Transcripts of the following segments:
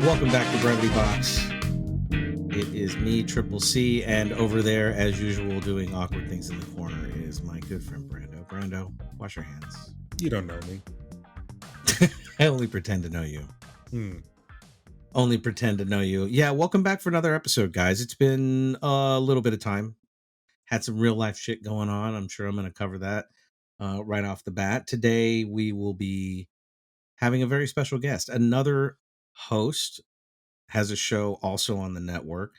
Welcome back to Brevity Box. It is me, Triple C, and over there, as usual, doing awkward things in the corner is my good friend Brando. Brando, wash your hands. You don't know me. I only pretend to know you. Hmm. Only pretend to know you. Yeah, welcome back for another episode, guys. It's been a little bit of time. Had some real life shit going on. I'm sure I'm going to cover that right off the bat. Today, we will be having a very special guest. Another host has a show also on the network,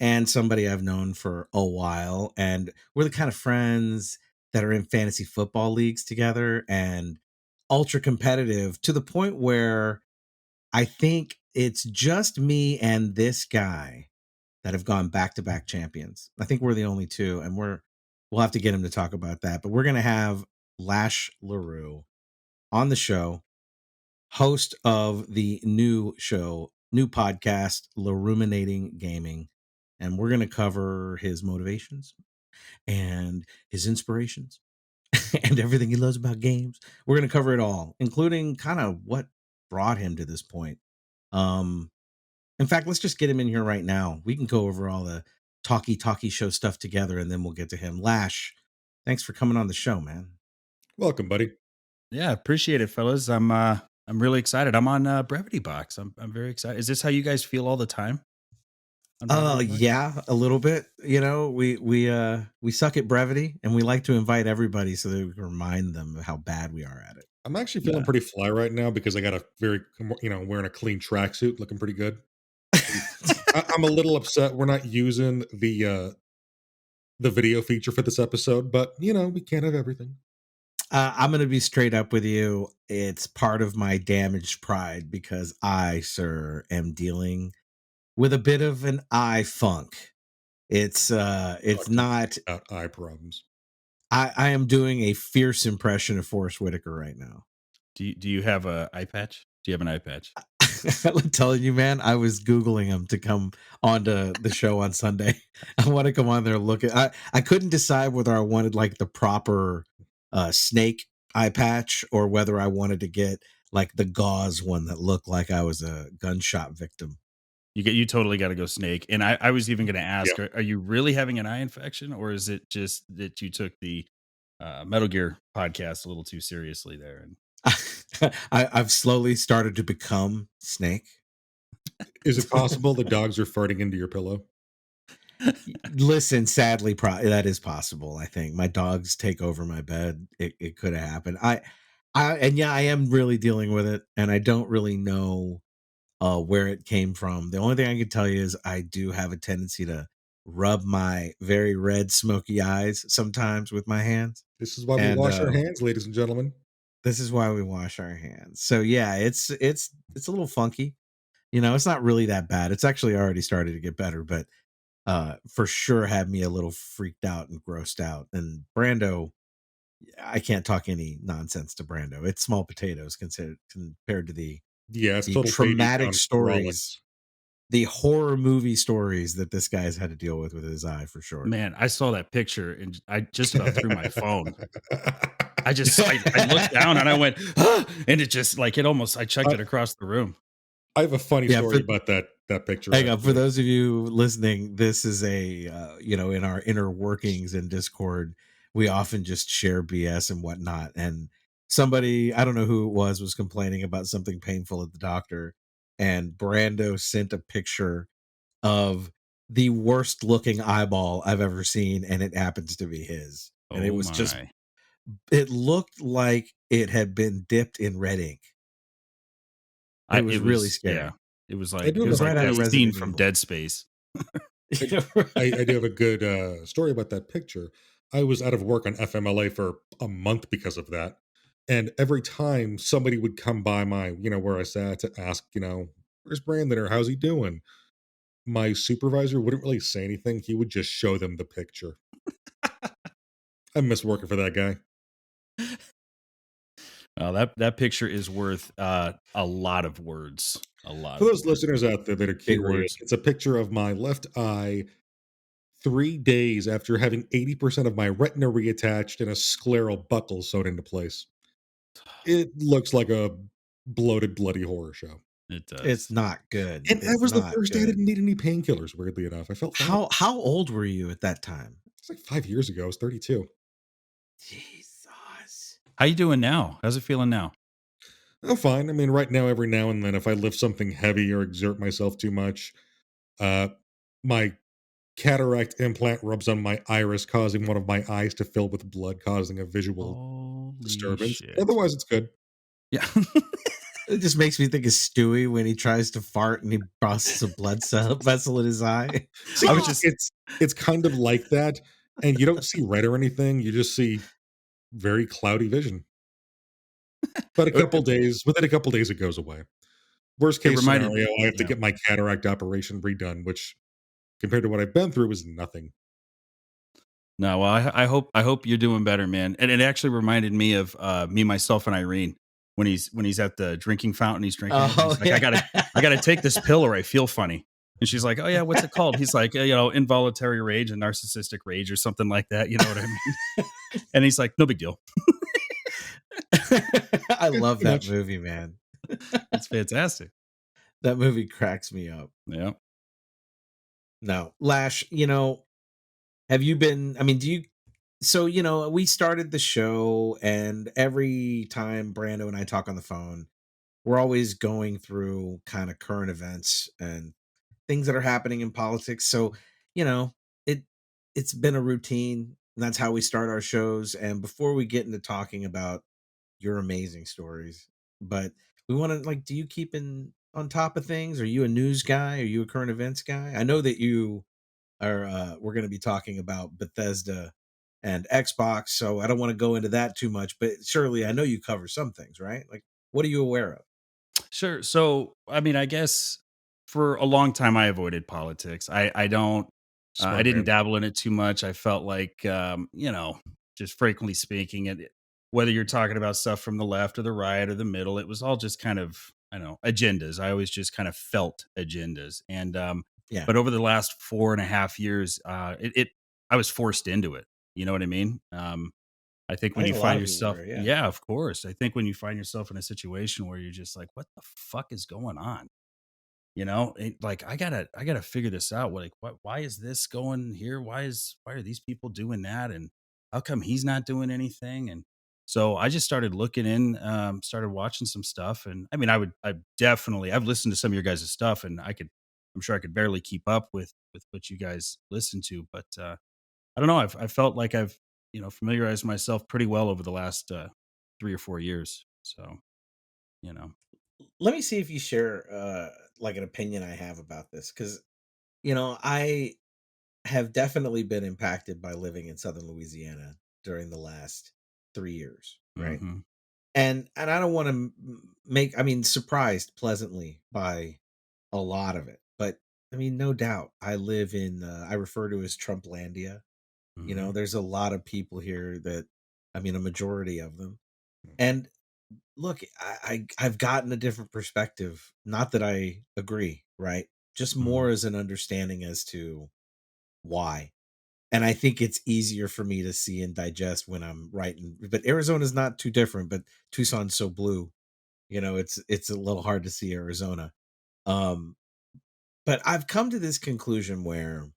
and somebody I've known for a while. And we're the kind of friends that are in fantasy football leagues together and ultra competitive to the point where I think it's just me and this guy that have gone back to back champions. I think we're the only two, and we'll have to get him to talk about that. But we're going to have Lash LaRue on the show, host of the new podcast, Laruminating Gaming. And we're going to cover his motivations and his inspirations and everything he loves about games. We're going to cover it all, including kind of what brought him to this point. In fact, let's just get him in here right now. We can go over all the talkie show stuff together, and then we'll get to him. Lash, thanks for coming on the show, man. Welcome, buddy. Yeah, appreciate it, fellas. I'm really excited. I'm on Brevity Box. I'm very excited. Is this how you guys feel all the time? Yeah, a little bit. You know, we suck at brevity, and we like to invite everybody so that we can remind them of how bad we are at it. I'm actually feeling pretty fly right now because I got a wearing a clean tracksuit, looking pretty good. I'm a little upset we're not using the video feature for this episode, but we can't have everything. I'm going to be straight up with you. It's part of my damaged pride because I, sir, am dealing with a bit of an eye funk. It's not eye problems. I am doing a fierce impression of Forrest Whitaker right now. Do you have an eye patch? Do you have an eye patch? I'm telling you, man, I was Googling him to come onto the show on Sunday. I want to come on there and look at I couldn't decide whether I wanted like the proper snake eye patch or whether I wanted to get like the gauze one that looked like I was a gunshot victim. You totally got to go snake. And I was even going to ask, are you really having an eye infection, or is it just that you took the Metal Gear podcast a little too seriously there? And I've slowly started to become Snake. Is it possible the dogs are farting into your pillow? Listen, sadly, that is possible. I think my dogs take over my bed. It could have happened. I am really dealing with it, and I don't really know where it came from. The only thing I can tell you is I do have a tendency to rub my very red, smoky eyes sometimes with my hands. This is why we wash our hands, ladies and gentlemen. This is why we wash our hands. So yeah, it's a little funky. It's not really that bad. It's actually already started to get better, but for sure had me a little freaked out and grossed out. And Brando, I can't talk any nonsense to Brando. It's small potatoes compared to the traumatic stories, the horror movie stories that this guy's had to deal with his eye, for sure. Man, I saw that picture and I just about threw my phone. I looked down and I went, and it just like I chucked it across the room. I have a funny story about that picture. Hang on, for those of you listening, this is in our inner workings in Discord, we often just share BS and whatnot. And somebody, I don't know who it was complaining about something painful at the doctor. And Brando sent a picture of the worst looking eyeball I've ever seen. And it happens to be his. And it was it looked like it had been dipped in red ink. It was really scary. Yeah. It was like that scene from Dead Space. I do have a good story about that picture. I was out of work on FMLA for a month because of that. And every time somebody would come by my, where I sat to ask, where's Brandon or how's he doing? My supervisor wouldn't really say anything. He would just show them the picture. I miss working for that guy. That picture is worth a lot of words. A lot. For those listeners out there that are curious, it's a picture of my left eye 3 days after having 80% of my retina reattached and a scleral buckle sewed into place. It looks like a bloated, bloody horror show. It It's does. not good. And that It's was the not first day I good. didn't need any painkillers, weirdly enough. I felt fine. How old were you at that time? It's like 5 years ago. I was 32. Jesus. How you doing now? How's it feeling now? I'm fine. I mean, right now, every now and then, if I lift something heavy or exert myself too much, uh, my cataract implant rubs on my iris, causing one of my eyes to fill with blood, causing a visual Holy disturbance. shit. Otherwise, it's good. Yeah. It just makes me think of Stewie when he tries to fart and he busts a blood cell vessel in his eye. See, I was just it's kind of like that, and you don't see red or anything. You just see very cloudy vision. But within a couple days, it goes away. Worst it case reminded scenario, I have to yeah. get my cataract operation redone, which compared to what I've been through is nothing. No, well, I hope you're doing better, man. And it actually reminded me of me, myself, and Irene when he's at the drinking fountain, he's drinking it, and Oh he's like, yeah. I gotta take this pill or I feel funny. And she's like, oh yeah, what's it called? He's like, involuntary rage and narcissistic rage or something like that. You know what I mean? And he's like, no big deal. I Yeah, love pretty that much. movie, man. It's fantastic. That movie cracks me up. Yeah. No, Lash, have you been, I mean, do you, so, we started the show and every time Brando and I talk on the phone, we're always going through kind of current events and things that are happening in politics. So, you know, it it's been a routine. And that's how we start our shows. And before we get into talking about your amazing stories, but we want to like, do you keep in on top of things? Are you a news guy? Are you a current events guy? I know that you are. We're going to be talking about Bethesda and Xbox, so I don't want to go into that too much. But surely, I know you cover some things, right? Like, what are you aware of? Sure. So, I mean, I guess for a long time I avoided politics. I don't I Smart didn't man. dabble in it too much. I felt like just frankly speaking, whether you're talking about stuff from the left or the right or the middle, it was all just kind of, I don't know, agendas. I always just kind of felt agendas. And Yeah, but over the last 4.5 years, I was forced into it. You know what I mean? I think I when think you a lot find of people yourself, were. Yeah, yeah, of course. I think when you find yourself in a situation where you're just like, what the fuck is going on? Like I gotta figure this out. Like, why is this going here? Why are these people doing that? And how come he's not doing anything? And so I just started looking started watching some stuff. And I mean, I've listened to some of your guys' stuff and I'm sure I could barely keep up with what you guys listen to, but I don't know. I felt like I've familiarized myself pretty well over the last 3 or 4 years. So you know, let me see if you share like an opinion I have about this because I have definitely been impacted by living in Southern Louisiana during the last 3 years, right? hmm And I don't want to make, I mean, surprised pleasantly by a lot of it, but I mean, no doubt, I live in I refer to as Trumplandia. hmm There's a lot of people here that, I mean, a majority of them. And look, I've gotten a different perspective. Not that I agree, right? Just hmm more as an understanding as to why. And I think it's easier for me to see and digest when I'm writing. But Arizona's not too different, but Tucson's so blue, it's a little hard to see Arizona. Um, but I've come to this conclusion where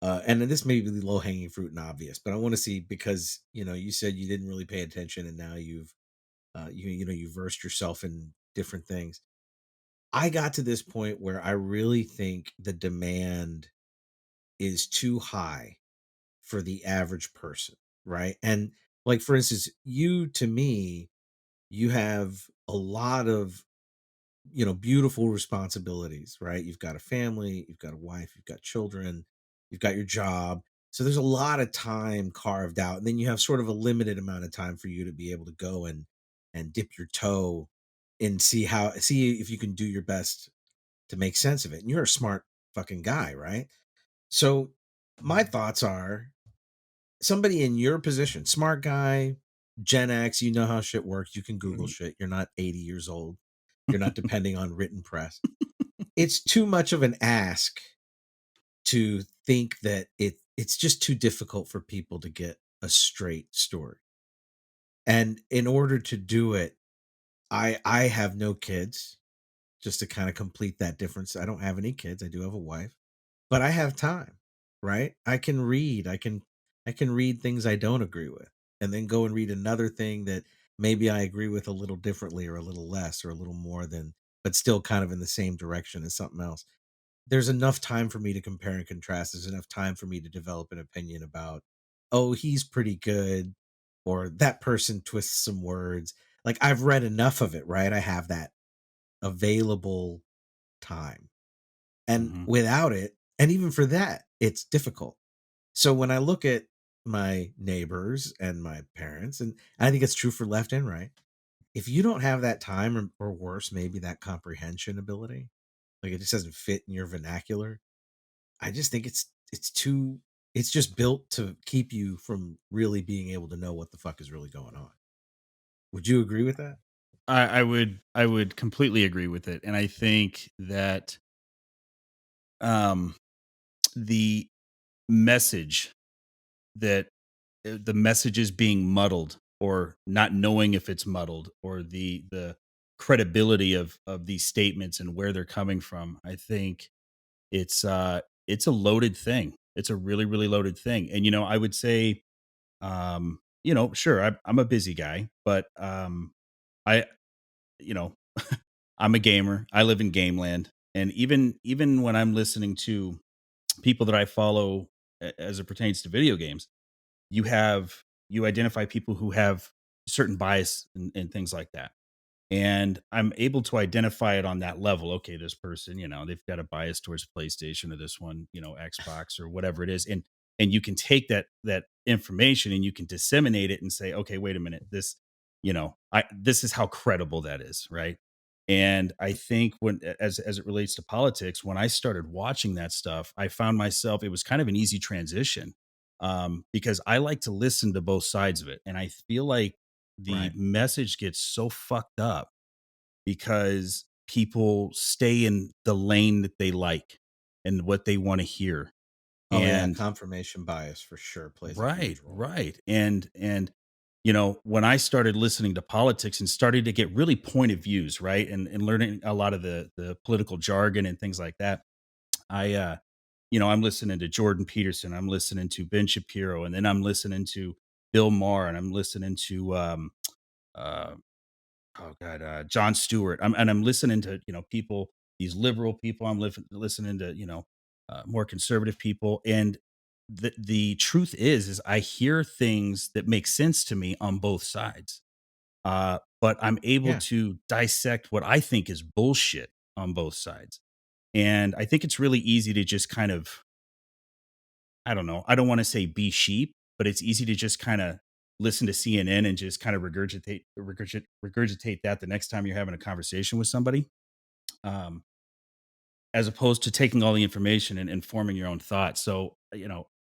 and then this may be low hanging fruit and obvious, but I want to see because you said you didn't really pay attention and now you've you've versed yourself in different things. I got to this point where I really think the demand is too high for the average person, right? And like for instance, you to me, you have a lot of beautiful responsibilities, right? You've got a family, you've got a wife, you've got children, you've got your job. So there's a lot of time carved out. And then you have sort of a limited amount of time for you to be able to go and dip your toe and see if you can do your best to make sense of it. And you're a smart fucking guy, right? So my thoughts are somebody in your position, smart guy, Gen X, you know how shit works. You can Google Mhm. shit. You're not 80 years old. You're not depending on written press. It's too much of an ask to think that it's just too difficult for people to get a straight story. And in order to do it, I have no kids. just to kind of complete that difference. I don't have any kids. I do have a wife, but I have time, right? I can read things I don't agree with and then go and read another thing that maybe I agree with a little differently or a little less or a little more than, but still kind of in the same direction as something else. There's enough time for me to compare and contrast. There's enough time for me to develop an opinion about, oh, he's pretty good, or that person twists some words. Like I've read enough of it, right? I have that available time. And Mhm. without it, and even for that, it's difficult. So when I look at my neighbors and my parents, and I think it's true for left and right, if you don't have that time or worse, maybe that comprehension ability, like it just doesn't fit in your vernacular, I just think it's too it's just built to keep you from really being able to know what the fuck is really going on. Would you agree with that? I would completely agree with it, and I think that um, the message that the message is being muddled or not knowing if it's muddled or the credibility of these statements and where they're coming from. I think it's a loaded thing. It's a really really loaded thing, and I would say sure I'm a busy guy, but I you know I'm a gamer. I live in game land. And even when I'm listening to people that I follow as it pertains to video games, you identify people who have certain bias and things like that. And I'm able to identify it on that level. Okay, this person, they've got a bias towards PlayStation, or this one, Xbox or whatever it is. And you can take that information and you can disseminate it and say, okay, wait a minute, this is how credible that is, right? And I think as it relates to politics, when I started watching that stuff, I found myself, it was kind of an easy transition, because I like to listen to both sides of it. And I feel like the Right. message gets so fucked up because people stay in the lane that they like and what they want to hear. Oh yeah, And confirmation bias for sure plays a right, huge role. right. And when I started listening to politics and started to get really point of views, right? And learning a lot of the political jargon and things like that, I'm listening to Jordan Peterson, I'm listening to Ben Shapiro, and then I'm listening to Bill Maher, and I'm listening to uh oh god, John Stewart. I'm listening to people, these liberal people. I'm listening to more conservative people, and the truth is I hear things that make sense to me on both sides. But I'm able Yeah. to dissect what I think is bullshit on both sides, and I think it's really easy to just kind of, I don't know. I don't want to say be sheep, but it's easy to just kind of listen to CNN and just kind of regurgitate that the next time you're having a conversation with somebody, um, as opposed to taking all the information and forming your own thoughts. So,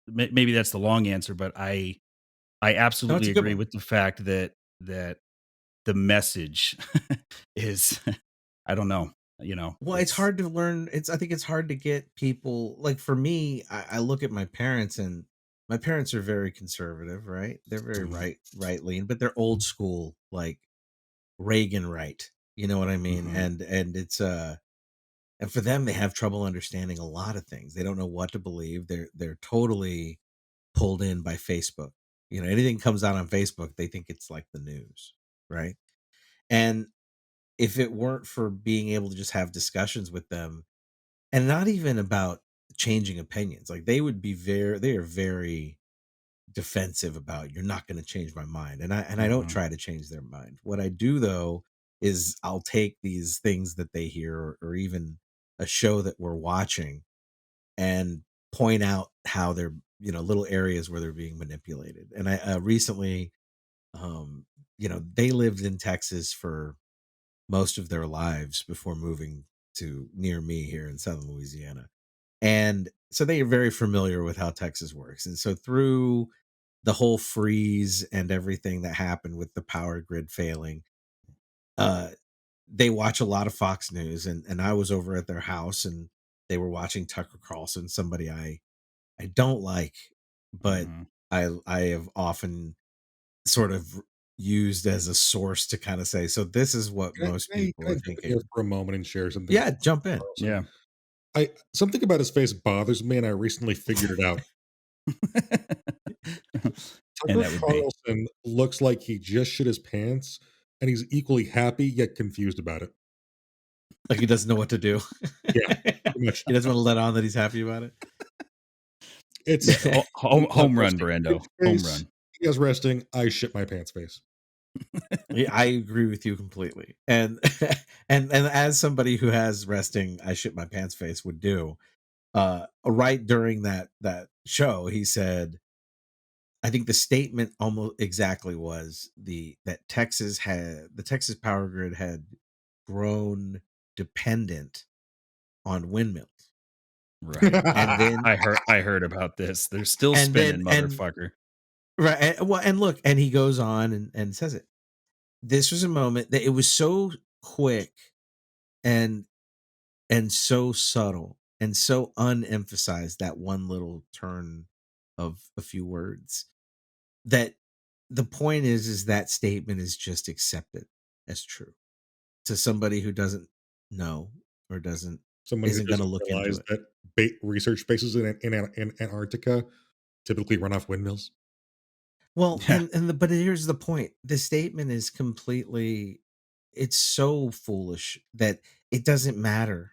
maybe that's the long answer, but I No, it's absolutely a good agree one. with the fact that the message is, I don't know, Well, it's it's hard to learn. I think it's hard to get people like for me, I look at my parents and my parents are very conservative, right? They're very mhm, right lean, but they're old school, like Reagan right. You know what I mean? mhm, And it's and for them they have trouble understanding a lot of things. They don't know what to believe. They're totally pulled in by Facebook. Anything comes out on Facebook, they think it's like the news, right? And if it weren't for being able to just have discussions with them and not even about changing opinions, like they are very defensive about you're not going to change my mind. And I don't mhm, try to change their mind. What I do though is I'll take these things that they hear or even a show that we're watching and point out how they're little areas where they're being manipulated. And I recently um they lived in Texas for most of their lives before moving to near me here in southern Louisiana. And so they are very familiar with how Texas works. And so through the whole freeze and everything that happened with the power grid failing, uh, they watch a lot of Fox News and I was over at their house and they were watching Tucker Carlson, somebody I don't like, but mhm, I have often sort of used as a source to kind of say, so this is what most people Can I are jump in here thinking. for a moment and share something Yeah, about jump Tucker in. Carlson? Yeah. I something about his face bothers me, and I recently figured it out. And Tucker that would be. Carlson looks like he just shit his pants, and he's equally happy yet confused about it. Like he doesn't know what to do. Yeah, pretty much. He doesn't want to let on that he's happy about it. It's Home, I'm home run, resting Brando. face Home face. run. He has resting. I shit my pants face. Yeah, I agree with you completely. And and as somebody who has resting, I shit my pants face would do. Right during that show, he said, I think the statement almost exactly was that the Texas power grid had grown dependent on windmills. Right. And then I heard about this. They're still and then spinning, and motherfucker. right well and look, and he goes on and says it. This was a moment that it was so quick and so subtle and so unemphasized, that one little turn of a few words, that the point is that statement is just accepted as true to somebody who doesn't know or doesn't Somebody who isn't going to doesn't look into realize it. that research bases in Antarctica typically run off windmills. Well, Yeah. but here's the point. The statement is completely, it's so foolish that it doesn't matter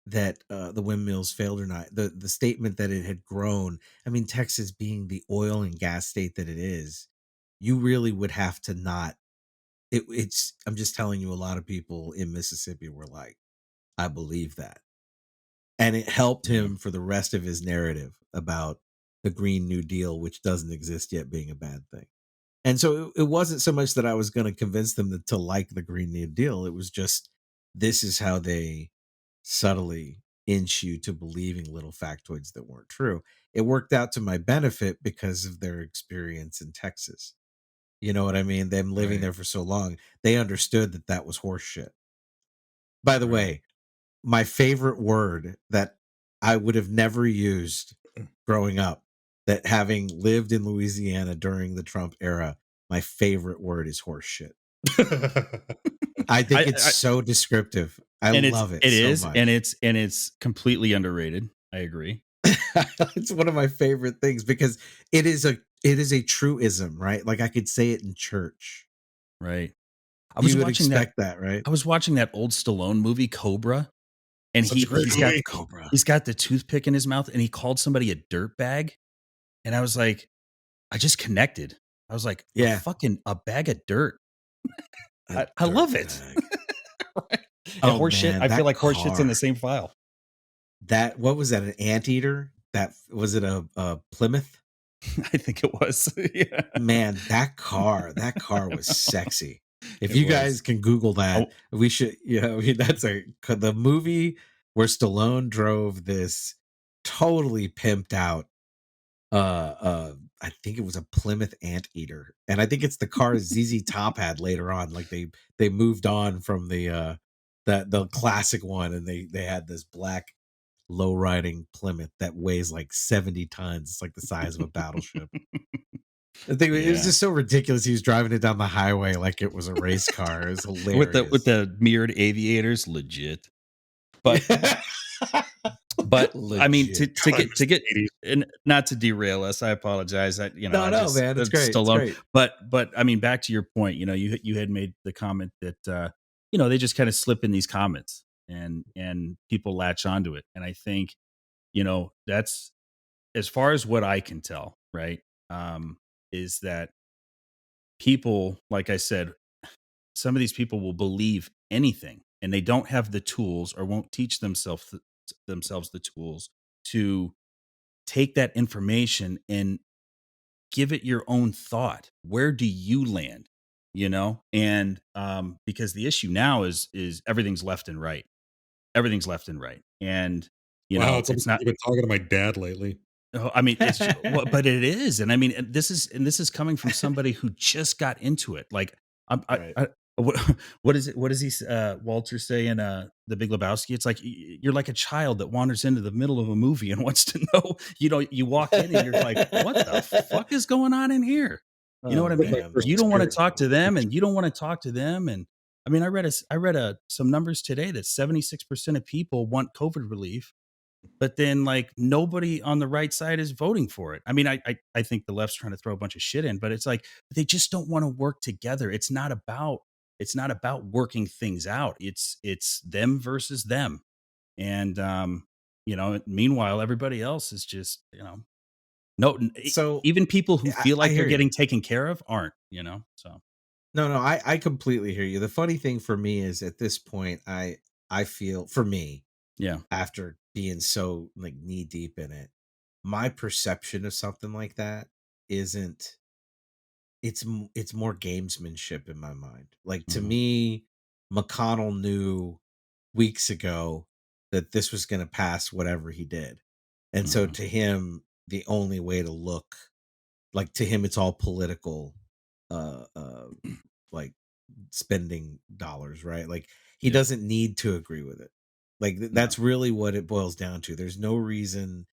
that the windmills failed or not. The statement that it had grown. I mean, Texas being the oil and gas state that it is, you really would have to not. It's. I'm just telling you, a lot of people in Mississippi were like, "I believe that," and it helped Yeah. him for the rest of his narrative about the Green New Deal, which doesn't exist yet, being a bad thing. And so it wasn't so much that I was going to convince them to like the Green New Deal. It was just, this is how they subtly inch you to believing little factoids that weren't true. It worked out to my benefit because of their experience in Texas. You know what I mean? Them living Right. there for so long, they understood that that was horse shit. By the Right. way, my favorite word that I would have never used growing up, that having lived in Louisiana during the Trump era, my favorite word is horse shit. I think it's I so descriptive. I and love it it so is, and much. it's completely underrated. I agree. It's one of my favorite things because it is a truism, right? Like I could say it in church. Right. I was You would watching that expect that, right? I was watching that old Stallone movie, Cobra, and Such a great he's got movie. Cobra. he's got the toothpick in his mouth, and he called somebody a dirtbag, and I was like, I just connected. I was like, Yeah. a bag of dirt. A I dirt love it. bag. Right. And Oh horse shit, man, I feel that like horse shit's in the car. same file. That, what was that? An anteater? That was it, a Plymouth? I think it was. Yeah. Man, that car was sexy. If It you was. guys can Google that, Oh, we should, I mean, that's the movie where Stallone drove this totally pimped out, I think it was a Plymouth Anteater. And I think it's the car ZZ Top had later on. Like they moved on from the classic one, and they had this black low riding Plymouth that weighs like 70 tons. It's like the size of a battleship. I think it was yeah. just so ridiculous. He was driving it down the highway like it was a race car. It was With hilarious. the mirrored aviators, legit. But Yeah. I mean, Legit. to God, I get miss the 80s. and not to derail us, I apologize. No, I no, just man. It's great. It's Stallone. great. But I mean, back to your point, you had made the comment that they just kind of slip in these comments and people latch onto it. And I think, that's as far as what I can tell, right? Is that people, like I said, some of these people will believe anything, and they don't have the tools or won't teach themselves the tools to take that information and give it your own thought. Where do you land? And because the issue now is everything's left and right. Everything's left and right. And Wow, it's it's almost like not. you've been talking to my dad lately. Oh, I mean, but it is, and I mean, and this is coming from somebody who just got into it. Like, Right. what, what is it? What does he, Walter say in The Big Lebowski? It's like you're like a child that wanders into the middle of a movie and wants to know. You walk in and you're like, what the fuck is going on in here? You know what Oh I With mean? my man, the first You don't wanna experience talk with to them, addiction. and you don't wanna talk to them, and I mean, I read some numbers today that 76% of people want COVID relief, but then, like, nobody on the right side is voting for it. I mean, I think the left's trying to throw a bunch of shit in, but it's like, they just don't wanna work together. It's not about working things out. It's them versus them, and, meanwhile, everybody else is just, no, so even people who feel I like they're hear you. getting taken care of aren't, so. No, no, I completely hear you. The funny thing for me is at this point, I feel for me Yeah. after being so like knee deep in it, my perception of something like that isn't. It's more gamesmanship in my mind. Like to Mhm, me, McConnell knew weeks ago that this was going to pass whatever he did, and so mhm. to him, the only way to look like to him, it's all political. Like spending dollars, right? Like he Yeah, doesn't need to agree with it. Like no, that's really what it boils down to. There's no reason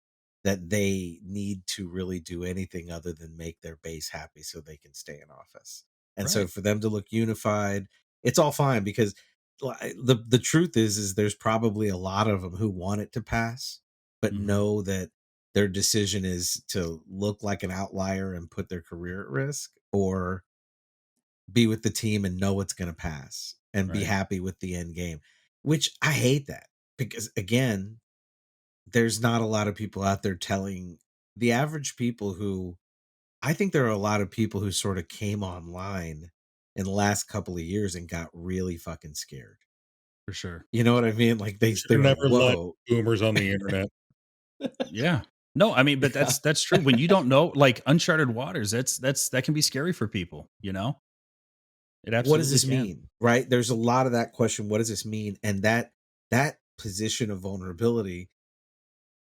that they need to really do anything other than make their base happy so they can stay in office. And so right. for them to look unified, it's all fine because the truth is there's probably a lot of them who want it to pass but Mhm, know that their decision is to look like an outlier and put their career at risk or be with the team and know it's going to pass and be right, happy with the end game, which I hate that because again, there's not a lot of people out there telling the average people who I think there are a lot of people who sort of came online in the last couple of years and got really fucking scared. for sure. You know what I mean? Like You they should were like, never let "Whoa." boomers on the internet. Yeah. No, I mean, but Yeah. that's true. When you don't know, like, uncharted waters, that can be scary for people, you know? It What does absolutely this can. mean? Right? There's a lot of that question, what does this mean? And that position of vulnerability,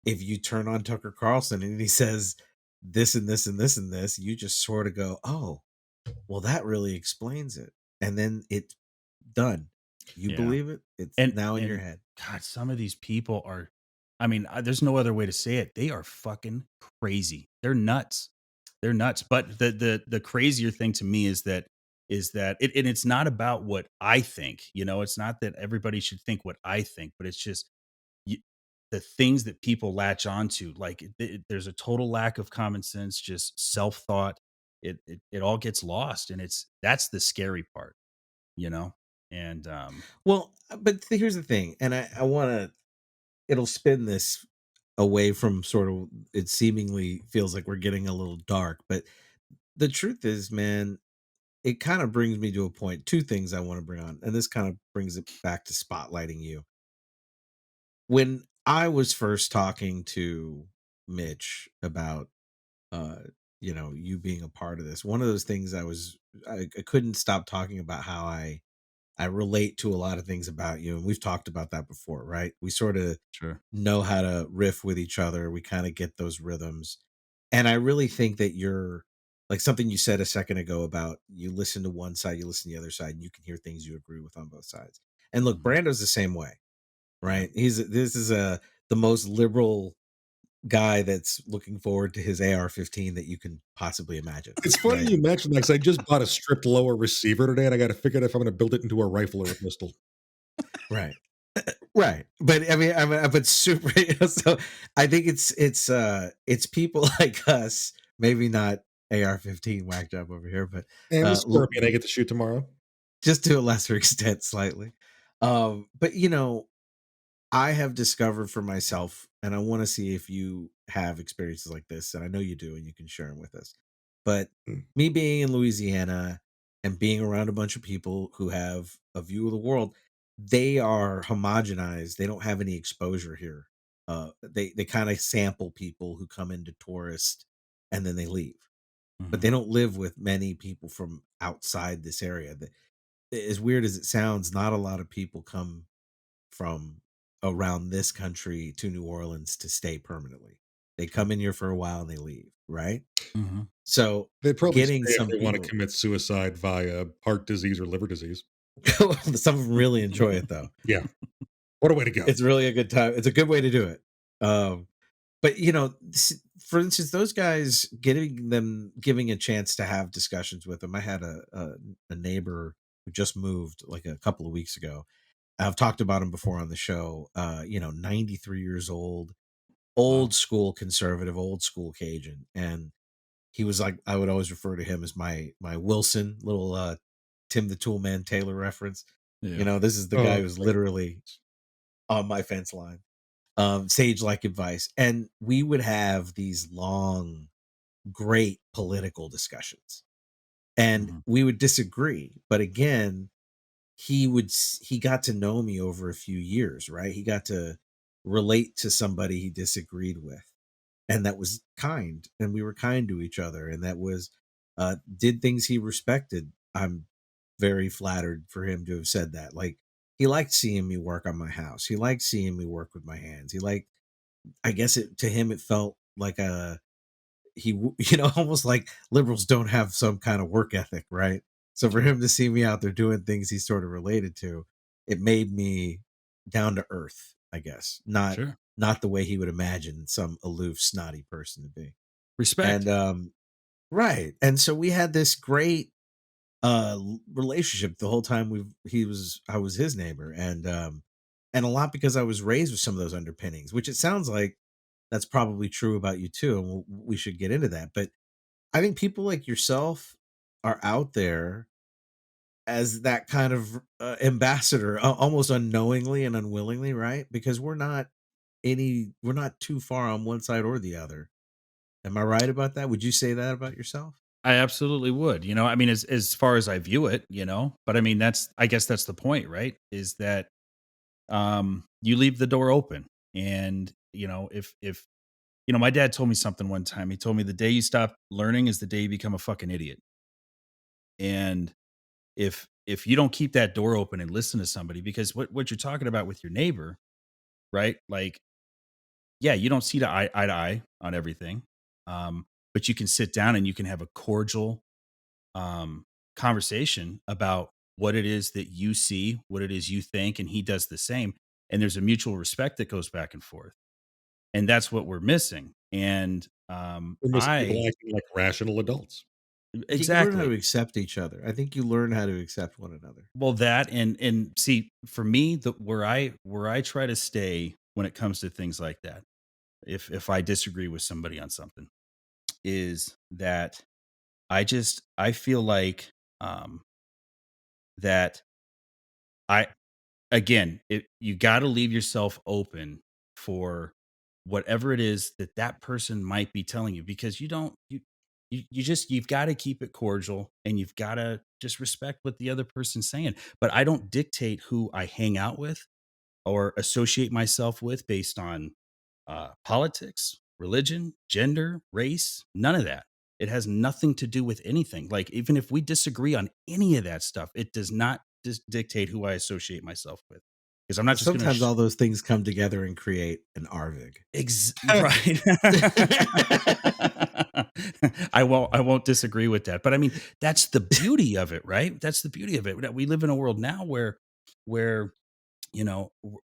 if you turn on Tucker Carlson and he says this and this and this and this, you just sort of go, "Oh, well, that really explains it." And then it's done. You Yeah. believe it. It's now in your And head. God, some of these people are, I mean, there's no other way to say it. They are fucking crazy. They're nuts. They're nuts. But the crazier thing to me is that and it's not about what I think. It's not that everybody should think what I think, but it's just you, the things that people latch onto. Like there's a total lack of common sense, just self thought. It all gets lost, and that's the scary part, you know. And Well, but here's the thing, and I want to. It'll spin this away from sort of. It seemingly feels like we're getting a little dark, but the truth is, man, it kind of brings me to a point. Two things I want to bring on, and this kind of brings it back to spotlighting you. When I was first talking to Mitch about uh you being a part of this, one of those things I couldn't stop talking about how I relate to a lot of things about you, and we've talked about that before, right? We sort of sure, know how to riff with each other. We kind of get those rhythms. And I really think that you're like something you said a second ago about you listen to one side, you listen to the other side, and you can hear things you agree with on both sides. And look, hmm, Brando's the same way, yeah. right? This is the most liberal guy that's looking forward to his AR-15 that you can possibly imagine, It's funny right? you mentioned that because I just bought a stripped lower receiver today, and I got to figure out if I'm going to build it into a rifle or a pistol. Right. Right. But but super so I think it's people like us, maybe not AR-15 whack job over here, but And the l- Scorpion I get to shoot tomorrow. just to a lesser extent slightly. But I have discovered for myself, and I want to see if you have experiences like this, and I know you do, and you can share them with us. But Mm. me being in Louisiana and being around a bunch of people who have a view of the world, they are homogenized. They don't have any exposure here. They kind of sample people who come into tourist and then they leave, but Hmm. they don't live with many people from outside this area. As weird as it sounds, not a lot of people come from around this country to New Orleans to stay permanently. They Sure. come in here for a while and they leave, right? Hmm. So They'd probably stay getting if some they want to people, commit suicide via heart disease or liver disease. some of them really enjoy it though. Yeah. What a way to go. It's really a good time. It's a good way to do it. But for instance, those guys giving a chance to have discussions with them. I had a neighbor who just moved like a couple of weeks ago. I've talked about him before on the show. 93 years Wow. old school conservative, old school Cajun, and he was like, I would always refer to him as my Wilson, little Tim the Toolman Taylor reference. Yeah. This is the guy Oh, who's right. literally on my fence line. Sage like advice, and we would have these long, great political discussions, and Mhm. we would disagree. But again, he got to know me over a few years, right? He got to relate to somebody he disagreed with, and that was kind, and we were kind to each other, and that was did things he respected. I'm very flattered for him to have said that. Like, he liked seeing me work on my house. He liked seeing me work with my hands. He liked, I guess it to him it felt like almost like liberals don't have some kind of work ethic, right? So for Sure. him to see me out there doing things he's sort of related to, it made me down to earth, I guess. Not Sure. not the way he would imagine some aloof, snotty person to be. And Respect. right. And so we had this great relationship the whole time I was his neighbor, and a lot because I was raised with some of those underpinnings, which it sounds like that's probably true about you too, and we should get into that. But I think people like yourself are out there as that kind of ambassador, almost unknowingly and unwillingly, right? Because we're not too far on one side or the other. Am I right about that? Would you say that about yourself? I absolutely would. I mean, as far as I view it, but I mean, I guess that's the point, right? Is that you leave the door open, and if my dad told me something one time. He told me the day you stop learning is the day you become a fucking idiot. And if you don't keep that door open and listen to somebody, because what you're talking about with your neighbor, right? Like, yeah, you don't see eye to eye on everything, but you can sit down and you can have a cordial um, conversation about what it is that you see, what it is you think, and he does the same. And there's a mutual respect that goes back and forth, and that's what we're missing. And We're missing people I acting like rational adults. You learn how exactly. to accept each other. I think you learn how to accept one another. Well, that and see, for me, the where I try to stay when it comes to things like that, if I disagree with somebody on something, is that I feel like um that I again, you got to leave yourself open for whatever it is that that person might be telling you, because you don't you just you've got to keep it cordial, and you've got to just respect what the other person's saying. But I don't dictate who I hang out with or associate myself with based on politics, religion, gender, race, none of that. It has nothing to do with anything. Like, even if we disagree on any of that stuff, it does not dictate who I associate myself with. Because I'm not just going Sometimes to all those things come together and create an Arvig. right. I won't disagree with that. But I mean, that's the beauty of it, right? That's the beauty of it. That we live in a world now where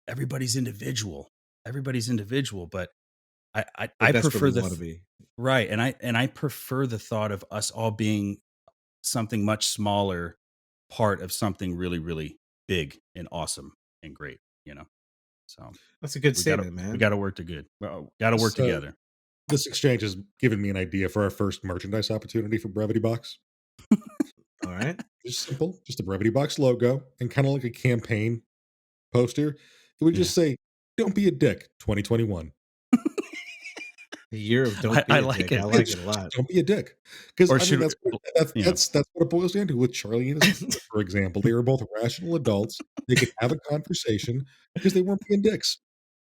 everybody's individual. Everybody's individual, but I But that's where prefer we want to be. right, and I prefer the thought of us all being something much smaller, part of something really, really big and awesome and great. So That's a good we gotta statement, we man. gotta work to good. Well, gotta work This, together. this exchange has given me an idea for our first merchandise opportunity for Brevity Box. All right. Just simple, just a Brevity Box logo and kind of like a campaign poster. It would Yeah, just say, "Don't be a dick, 2021." The year of don't I be a like dick. I it. like It's it a just lot. don't be a dick. Because Or I mean, should that's what it boils down to with Charlie and his neighbor, for example. They were both rational adults. They could have a conversation because they weren't being dicks.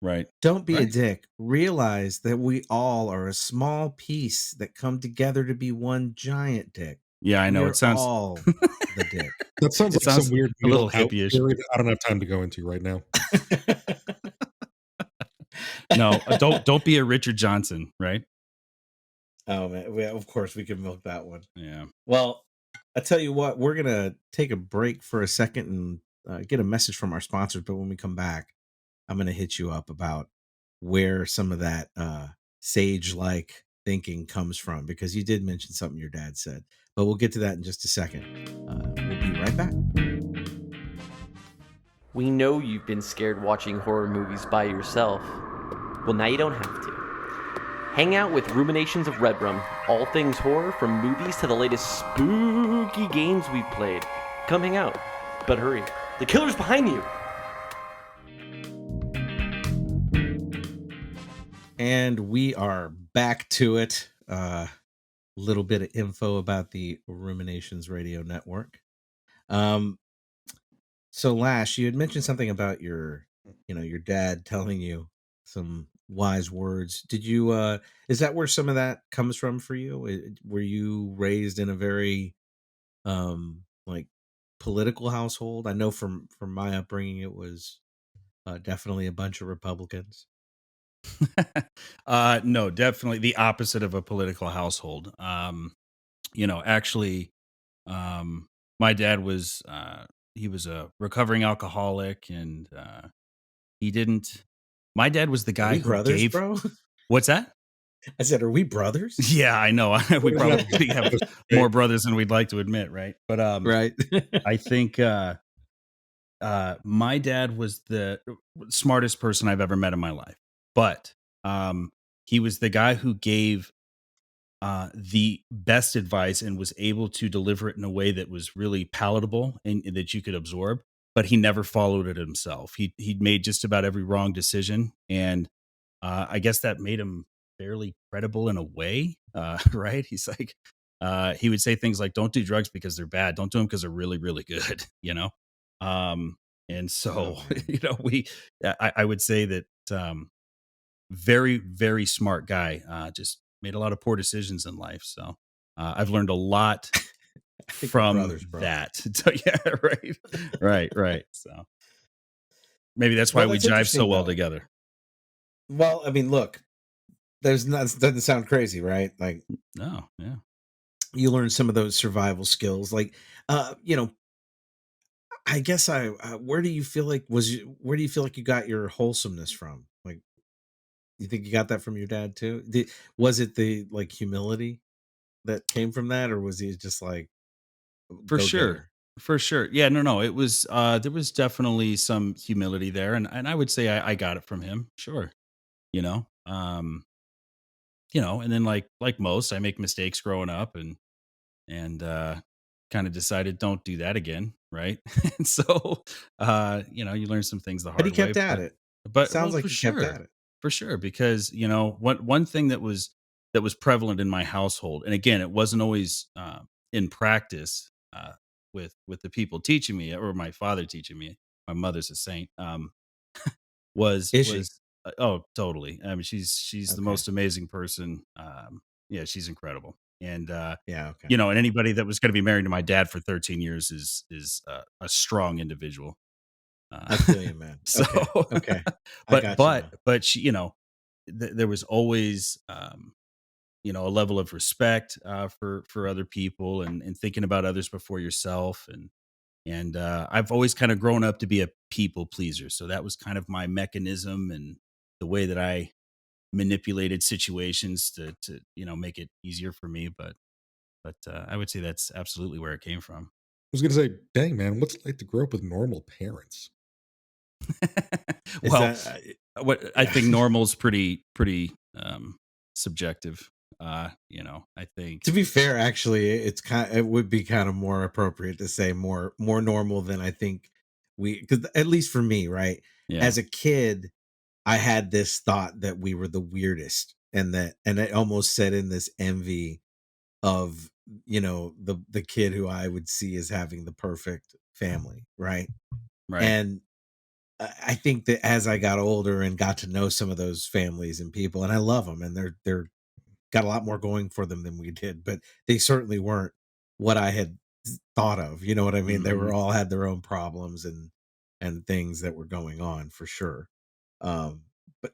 right, Don't be a right. dick. Realize that we all are a small piece that come together to be one giant dick. Yeah, I We know it are sounds all the dick. That sounds it like some sounds weird a middle little out hippie-ish. theory that I don't have time to go into right now. No, don't be a Richard Johnson, right? Oh man, of course we can milk that one. Yeah. Well, I tell you what, we're gonna take a break for a second and get a message from our sponsors. But when we come back, I'm gonna hit you up about where some of that sage like thinking comes from, because you did mention something your dad said, but we'll get to that in just a second. We'll be right back. We know you've been scared watching horror movies by yourself. Well, now you don't have to. Hang out with Ruminations of Red Rum, all things horror from movies to the latest spooky games we've played. Come hang out, but hurry, the killer's behind you! And we are back to it. Little bit of info about the Ruminations Radio Network. So Lash, you had mentioned something about your dad telling you some wise words. Did you is that where some of that comes from for you? Were you raised in a very like political household? I know from my upbringing it was definitely a bunch of Republicans. No, definitely the opposite of a political household. Actually, my dad was he was a recovering alcoholic, and he didn't. My dad was the Are guy we who brothers, gave. bro? What's that? I said, are we brothers? Yeah, I know. We probably have Hey, more brothers than we'd like to admit, right? But Right. I think my dad was the smartest person I've ever met in my life, but he was the guy who gave the best advice and was able to deliver it in a way that was really palatable and that you could absorb. But he never followed it himself. He'd made just about every wrong decision, and I guess that made him fairly credible in a way, right? He's like, he would say things like, "Don't do drugs because they're bad. Don't do them because they're really, really good." And so, Oh, man. I would say that very, very smart guy. Just made a lot of poor decisions in life. So I've learned a lot I think we're from brothers, bro. that. So, yeah, right. So maybe that's why Well, we that's jive so interesting, well though. together. Well, I mean, look, doesn't sound crazy, right? Like, No, yeah. you learn some of those survival skills. Like, I guess where do you feel like where do you feel like you got your wholesomeness from? Like, you think you got that from your dad too? Was it the like humility that came from that, or was he just like For go sure. getter? For sure. Yeah, no. It was there was definitely some humility there, and I would say I got it from him. Sure. You know. And then like most, I make mistakes growing up, and kind of decided don't do that again, right? And so you learn some things the But he hard way, kept at but it. well, Sounds like he kept at it. for sure, because one thing that was prevalent in my household, and again, it wasn't always in practice with the people teaching me or my father teaching me. My mother's a saint. Was Is she? was Oh, totally. I mean, she's the Okay. most amazing person. Yeah, she's incredible. And Yeah. Okay. and anybody that was going to be married to my dad for 13 years is a strong individual. Uh, I feel you, man. so, Okay. Okay. I but got you but now. but she, there was always a level of respect for other people, and thinking about others before yourself, and I've always kind of grown up to be a people pleaser. So that was kind of my mechanism and the way that I manipulated situations to make it easier for me. But I would say that's absolutely where it came from. was gonna say, dang man, what's it like to grow up with normal parents? Is Well, that what I yeah. think normal is pretty subjective. I think. To be fair, actually, it would be kind of more appropriate to say more normal than I think because at least for me, right? Yeah. As a kid, I had this thought that we were the weirdest, and it almost set in this envy of the kid who I would see as having the perfect family, right? Right. And I think that as I got older and got to know some of those families and people, and I love them, and they're got a lot more going for them than we did, but they certainly weren't what I had thought of. You know what I mean? They Hmm. were all had their own problems and things that were going on for sure. Um,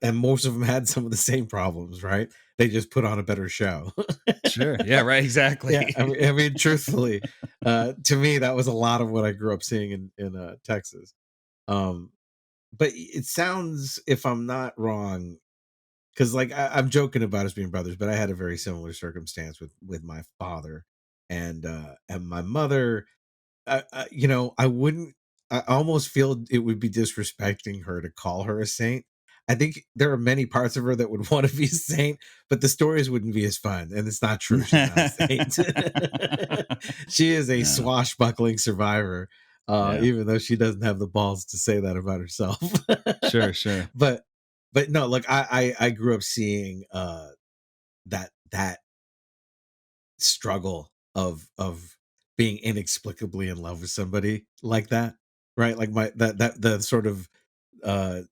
and most of them had some of the same problems, right? They just put on a better show. Sure. Yeah. Right. Yeah, Exactly. I mean, truthfully, to me, that was a lot of what I grew up seeing in Texas. Um, but it sounds, if I'm not wrong, because like I'm joking about us being brothers, but I had a very similar circumstance with my father and my mother. I wouldn't. I almost feel it would be disrespecting her to call her a saint. I think there are many parts of her that would want to be a saint, but the stories wouldn't be as fun. And it's not true. She's not a saint. She is a No. swashbuckling survivor, Yeah. even though she doesn't have the balls to say that about herself. Sure. but but no, like I grew up seeing that struggle of being inexplicably in love with somebody like that, right? Like that the sort of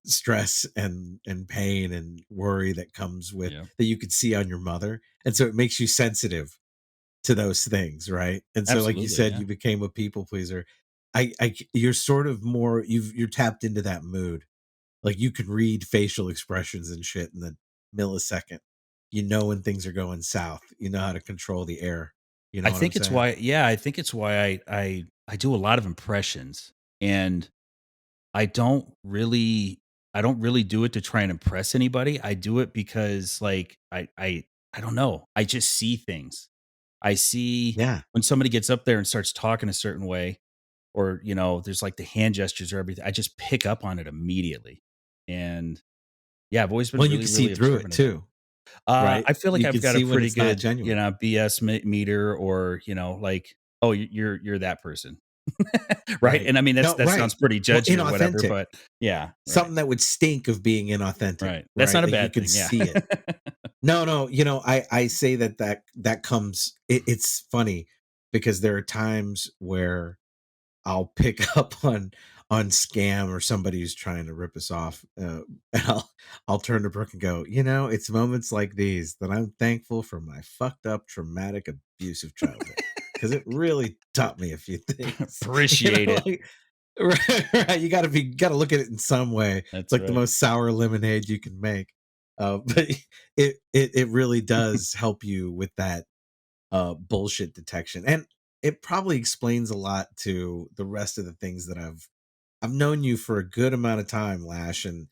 stress and pain and worry that comes with Yeah. that you could see on your mother, and so it makes you sensitive to those things, right? And so like you Absolutely. said, Yeah. you became a people pleaser. You're sort of more you're tapped into that mood. Like you can read facial expressions and shit in the millisecond. You know when things are going south. You know how to control the air. You know I what I'm think it's saying? why. Yeah, I think it's why I do a lot of impressions, and I don't really I don't really do it to try and impress anybody. I do it because like I don't know. I just see things. I see Yeah. when somebody gets up there and starts talking a certain way, or there's like the hand gestures or everything. I just pick up on it immediately. And yeah, I've always been Well, you really, can see really through it observant of that. too, right? I feel like You I've can got a see when pretty it's not good, genuine. BS meter, or like, oh, you're that person, right? Right. And I mean No, that right. sounds pretty Well, judgy or whatever, inauthentic. but yeah, right, Something that would stink of being inauthentic, right. That's right? not a Like you bad could thing. Yeah, see it. No, I say that comes it's funny because there are times where I'll pick up on scam or somebody who's trying to rip us off, and I'll turn to Brooke and go, it's moments like these that I'm thankful for my fucked up, traumatic, abusive childhood because it really taught me a few things. appreciate it. Like, right. You got to look at it in some way. It's That's like the right. most sour lemonade you can make, but it really does help you with that bullshit detection, and it probably explains a lot to the rest of the things that I've known you for a good amount of time, Lash, and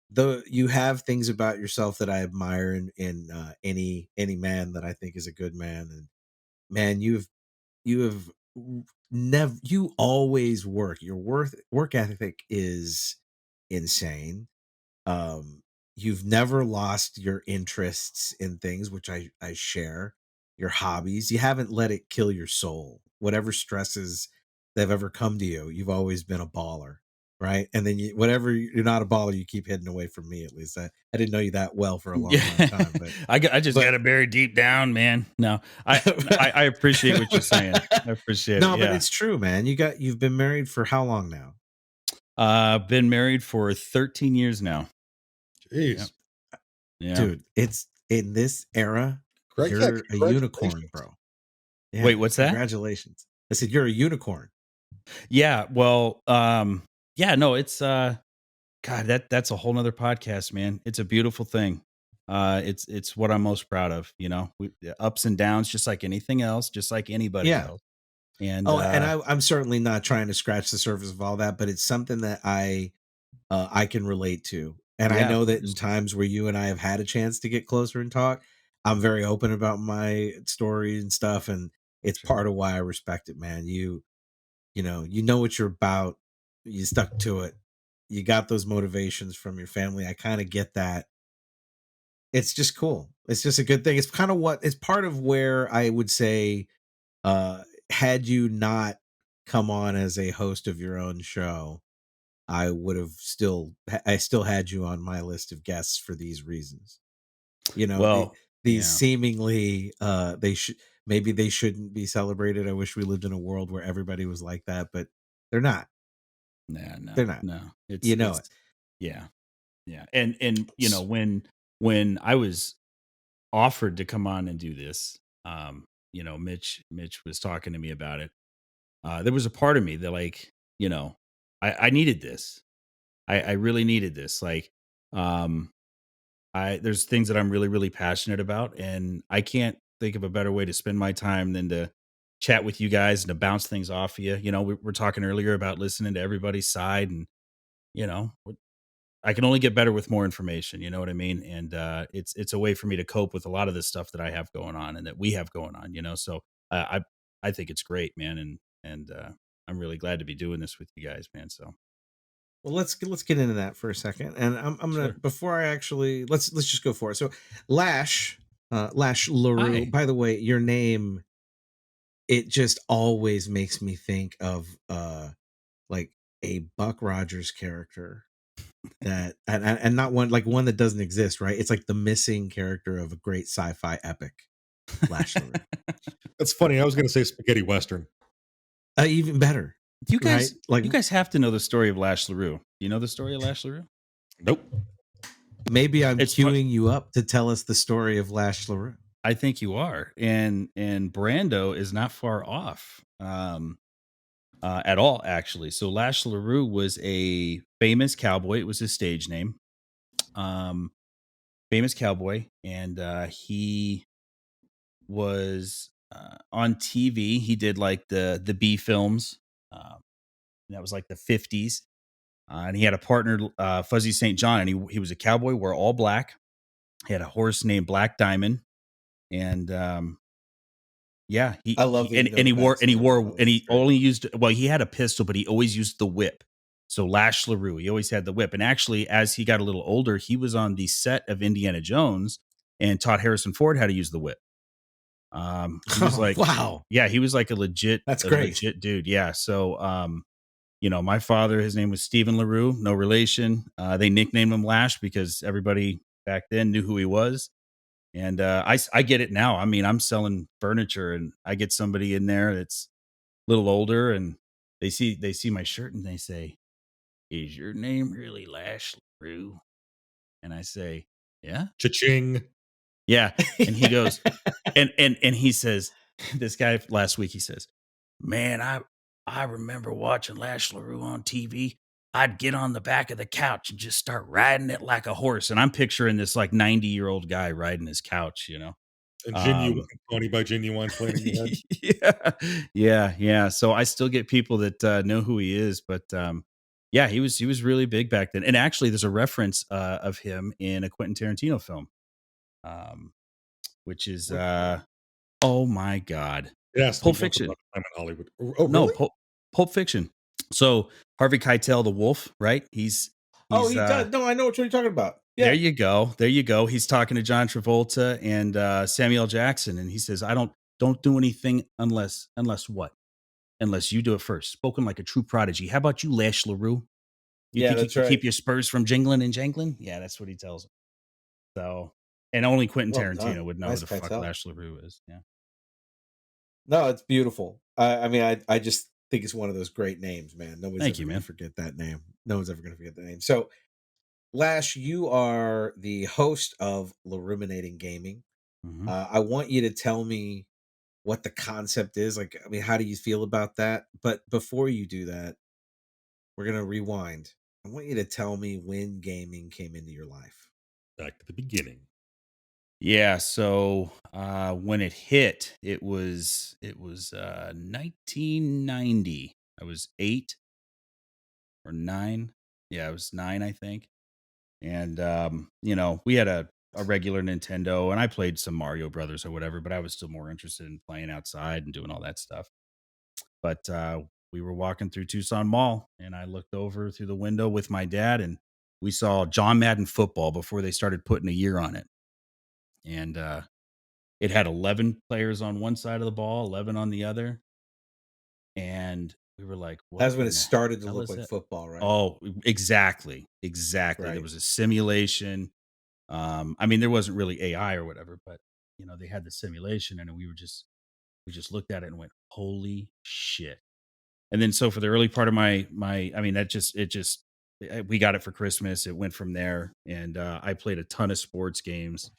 though you have things about yourself that I admire in any man that I think is a good man, and man, you have never you always your work ethic is insane. um you've never lost your interests in things which I share, your hobbies. You haven't let it kill your soul. Whatever stresses that have ever come to you, you've always been a baller, right? And then whatever you're not a baller, you keep heading away from me. At least I didn't know you that well for a long Yeah, time, I just got but to bury deep down, man. No, I appreciate what you're saying. I appreciate it. no, but Yeah, it's true, man. You've been married for how long now? been married for 13 years now. Yep. Jeez. Yeah. Dude, it's in this era, Yeah, you're a unicorn, congratulations. bro. Yeah, Wait, what's that? congratulations. I said you're a unicorn. Yeah. Well, yeah, no, it's God, that's a whole nother podcast, man. It's a beautiful thing. It's what I'm most proud of. The ups and downs, just like anything else, just like anybody Yeah. else. And Oh, and I'm certainly not trying to scratch the surface of all that, but it's something that I can relate to. And I yeah, of know that in course, times where you and I have had a chance to get closer and talk, I'm very open about my story and stuff, and it's sure. part of why I respect it, man. You know what you're about. You stuck to it. You got those motivations from your family. I kind of get that. It's just cool. It's just a good thing. It's kind of it's part of where I would say, had you not come on as a host of your own show, I would have I still had you on my list of guests for these reasons. Well, These yeah, seemingly maybe they shouldn't be celebrated. I wish we lived in a world where everybody was like that, but they're not. nah, They're no, not. no. You know It's it. yeah, yeah. And when I was offered to come on and do this, Mitch was talking to me about it. There was a part of me that, like, I needed this. I really needed this. Like, um, there's things that I'm really, really passionate about, and I can't think of a better way to spend my time than to chat with you guys and to bounce things off of you. We're talking earlier about listening to everybody's side, and you know, I can only get better with more information. You know what I mean? And it's a way for me to cope with a lot of the stuff that I have going on and that we have going on. So I think it's great, man, and I'm really glad to be doing this with you guys, man. So Well, let's get into that for a second, and I'm gonna sure. before I actually let's just go for it. So, Lash, Lash LaRue. Hi. By the way, your name, it just always makes me think of like a Buck Rogers character that and not one that doesn't exist, right? It's like the missing character of a great sci-fi epic, Lash LaRue. That's funny. I was going to say spaghetti western. Even better, You right? guys, Like you guys have to know the story of Lash LaRue. You know the story of Lash LaRue? Nope. maybe I'm It's fun. queuing you up to tell us the story of Lash LaRue. I think you are, and Brando is not far off at all, actually. So Lash LaRue was a famous cowboy. It was his stage name, famous cowboy, and he was on TV. He did like the B films. That was like the 50s, and he had a partner, Fuzzy St. John, and he was a cowboy, wore all black. He had a horse named Black Diamond, and yeah, I love that you know and the he wore backstory of all and this. he only used, well, he had a pistol, but he always used the whip. So Lash LaRue, he always had the whip. And actually, as he got a little older, he was on the set of Indiana Jones and taught Harrison Ford how to use the whip. He was like, wow, yeah, he was like a that's great. legit dude. Yeah. So, my father, his name was Stephen LaRue, no relation. They nicknamed him Lash because everybody back then knew who he was. And I get it now. I mean, I'm selling furniture, and I get somebody in there that's a little older, and they see my shirt, and they say, "Is your name really Lash LaRue?" And I say, "Yeah, Cha-ching. yeah." And he goes, and he says, this guy last week, he says, "Man, I remember watching Lash LaRue on TV. I'd get on the back of the couch and just start riding it like a horse." And I'm picturing this like 90-year-old guy riding his couch, And Genuine Um, Pony by Genuine playing in your head. yeah. So I still get people that know who he is, but yeah, he was really big back then. And actually, there's a reference of him in a Quentin Tarantino film, um, which is oh my god, It has to be Pulp Once Fiction. Upon a Time in Hollywood. Oh, No, really? Pulp Fiction. So Harvey Keitel, the wolf, right? He's Oh, he does. No, I know what you're talking about. Yeah. There you go. He's talking to John Travolta and Samuel Jackson, and he says, "I don't do anything unless what? Unless you do it first." Spoken like a true prodigy. How about you, Lash LaRue? You Yeah, think you that's can keep right. your spurs from jingling and jangling? Yeah, that's what he tells him. So, and only Quentin Well Tarantino done. would know Nice who the fuck Keitel. Lash LaRue is. Yeah. No, it's beautiful. I mean, I just think it's one of those great names, man. Nobody's Thank ever you, going to man. forget that name. No one's ever going to forget that name. So, Lash, you are the host of LaRuminating Gaming. hmm I want you to tell me what the concept is. Like, I mean, how do you feel about that? But before you do that, we're going to rewind. I want you to tell me when gaming came into your life. Back to the beginning. Yeah, so when it hit, it was 1990. I was 8 or 9. Yeah, I was 9, I think. And we had a regular Nintendo, and I played some Mario Brothers or whatever, but I was still more interested in playing outside and doing all that stuff. But we were walking through Tucson Mall, and I looked over through the window with my dad, and we saw John Madden football before they started putting a year on it. And it had 11 players on one side of the ball, 11 on the other. And we were like, what That's when in it the started to hell look is like that? football, right? Oh, exactly. There Right. was a simulation. I mean, there wasn't really AI or whatever, but they had the simulation, and we just looked at it and went, holy shit. And then so for the early part of my I mean, we got it for Christmas. It went from there, and I played a ton of sports games.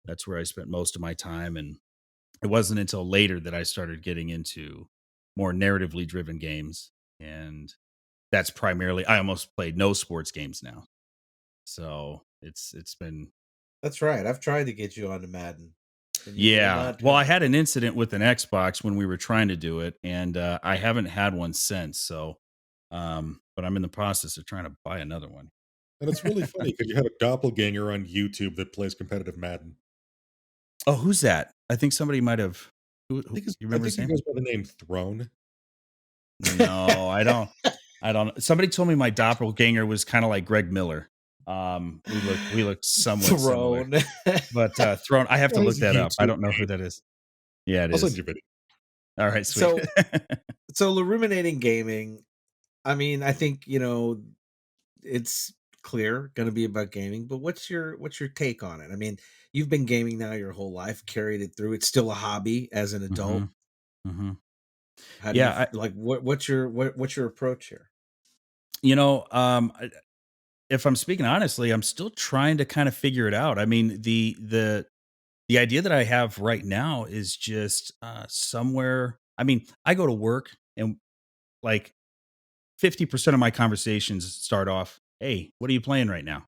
That's where I spent most of my time, and it wasn't until later that I started getting into more narratively driven games, and that's primarily, I almost played no sports games now. So it's been, That's right. I've tried to get you onto Madden, and you will yeah. not Well, I turn. had an incident with an Xbox when we were trying to do it, and I haven't had one since. So, but I'm in the process of trying to buy another one. And it's really funny because you have a doppelganger on YouTube that plays competitive Madden. Oh, who's that? I think somebody might have. You I remember think his he name? goes by the name Throne. No, I don't. I don't. Somebody told me my doppelganger was kind of like Greg Miller. We looked somewhat similar, Throne. but Throne. I have to Well, look he's a that up. I YouTube don't know who name. that is. Yeah, it I'll send is. you a video. All right, sweet. So so LaRuminating Gaming, I mean, I think, it's clear going to be about gaming, but what's your take on it? I mean, you've been gaming now your whole life, carried it through. It's still a hobby as an hmm adult. hmm How do you Yeah, like what's your approach here? you know, um, I- if I'm speaking honestly, I'm still trying to kind of figure it out. I mean, the idea that I have right now is just somewhere. I mean, I go to work and like 50% of my conversations start off, "Hey, what are you playing right now?"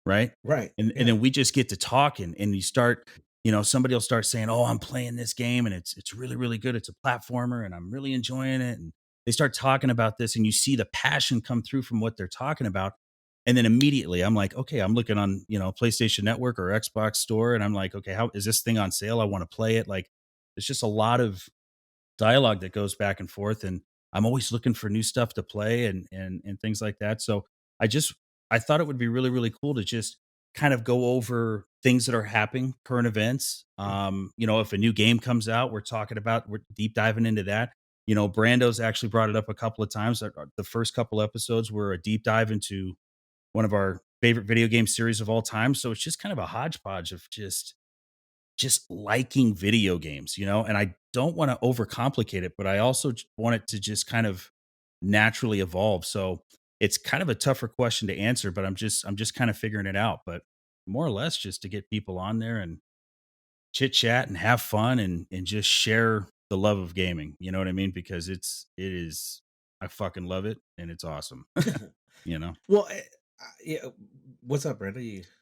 Right? Right. And Yeah. then we just get to talking and you start, somebody will start saying, "Oh, I'm playing this game and it's really, really good. It's a platformer and I'm really enjoying it." And they start talking about this and you see the passion come through from what they're talking about. And then immediately I'm like, okay, I'm looking on, PlayStation Network or Xbox Store and I'm like, okay, how is this thing on sale? I want to play it. Like there's just a lot of dialogue that goes back and forth and I'm always looking for new stuff to play and things like that. So I just I thought it would be really really cool to just kind of go over things that are happening, current events. If a new game comes out, we're deep diving into that. Brando's actually brought it up a couple of times. The first couple episodes were a deep dive into one of our favorite video game series of all time. So it's just kind of a hodgepodge of just liking video games, and I don't want to overcomplicate it, but I also want it to just kind of naturally evolve. So it's kind of a tougher question to answer, but I'm just kind of figuring it out. But more or less just to get people on there and chit chat and have fun and just share the love of gaming. You know what I mean? Because it is I fucking love it and it's awesome. you know? Well, yeah. What's up, Brenda?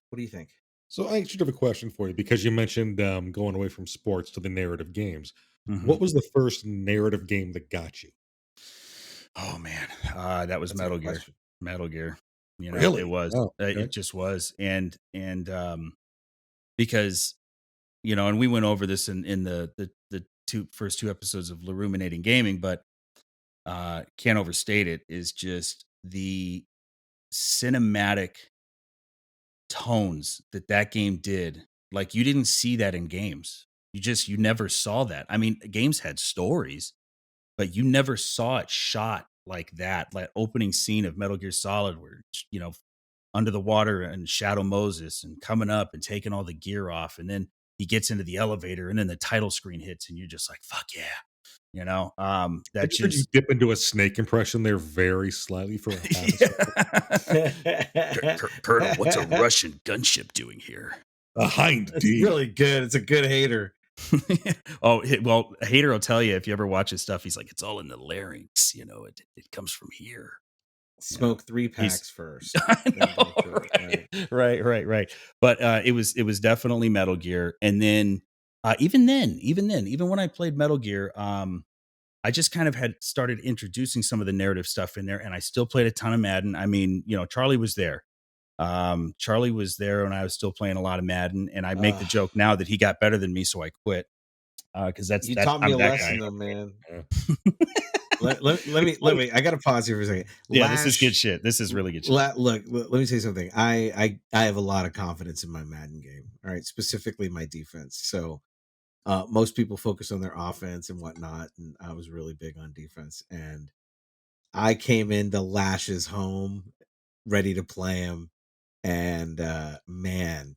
What do you think? So I actually have a question for you because you mentioned going away from sports to the narrative games. Mhm. What was the first narrative game that got you? Oh man, that was That's a Metal good Gear. question. Metal Gear. It Really? was. Oh, okay. It just was, and because and we went over this in the first two episodes of Laruminating Gaming, but can't overstate it. Is just the cinematic tones that game did. Like you didn't see that in games. You never saw that. I mean, games had stories, but you never saw it shot like that. That opening scene of Metal Gear Solid, where under the water and Shadow Moses and coming up and taking all the gear off, and then he gets into the elevator, and then the title screen hits, and you're just like, "Fuck yeah!" I That just heard you just dip into a snake impression there very slightly for a half a second. Colonel, what's a Russian gunship doing here? A hind It's D. really good. It's a good hater. Well, Hater will tell you if you ever watch his stuff. He's like, it's all in the larynx. It comes from here. Smoke three He's packs first. I Then go know, through it. Right. right. But it was definitely Metal Gear, and then even when I played Metal Gear, I just kind of had started introducing some of the narrative stuff in there, and I still played a ton of Madden. I mean, Charlie was there. Charlie was there when I was still playing a lot of Madden, and I make the Uh, joke now that he got better than me, so I quit. Because you taught me I'm a that lesson, guy. though, man. Yeah. Let It's me funny. I gotta pause here for a second. Yeah, this is good Lash, shit. This is really good shit. let me say something. I have a lot of confidence in my Madden game. All right, specifically my defense. So most people focus on their offense and whatnot, and I was really big on defense. And I came into Lash's home ready to play him, and man,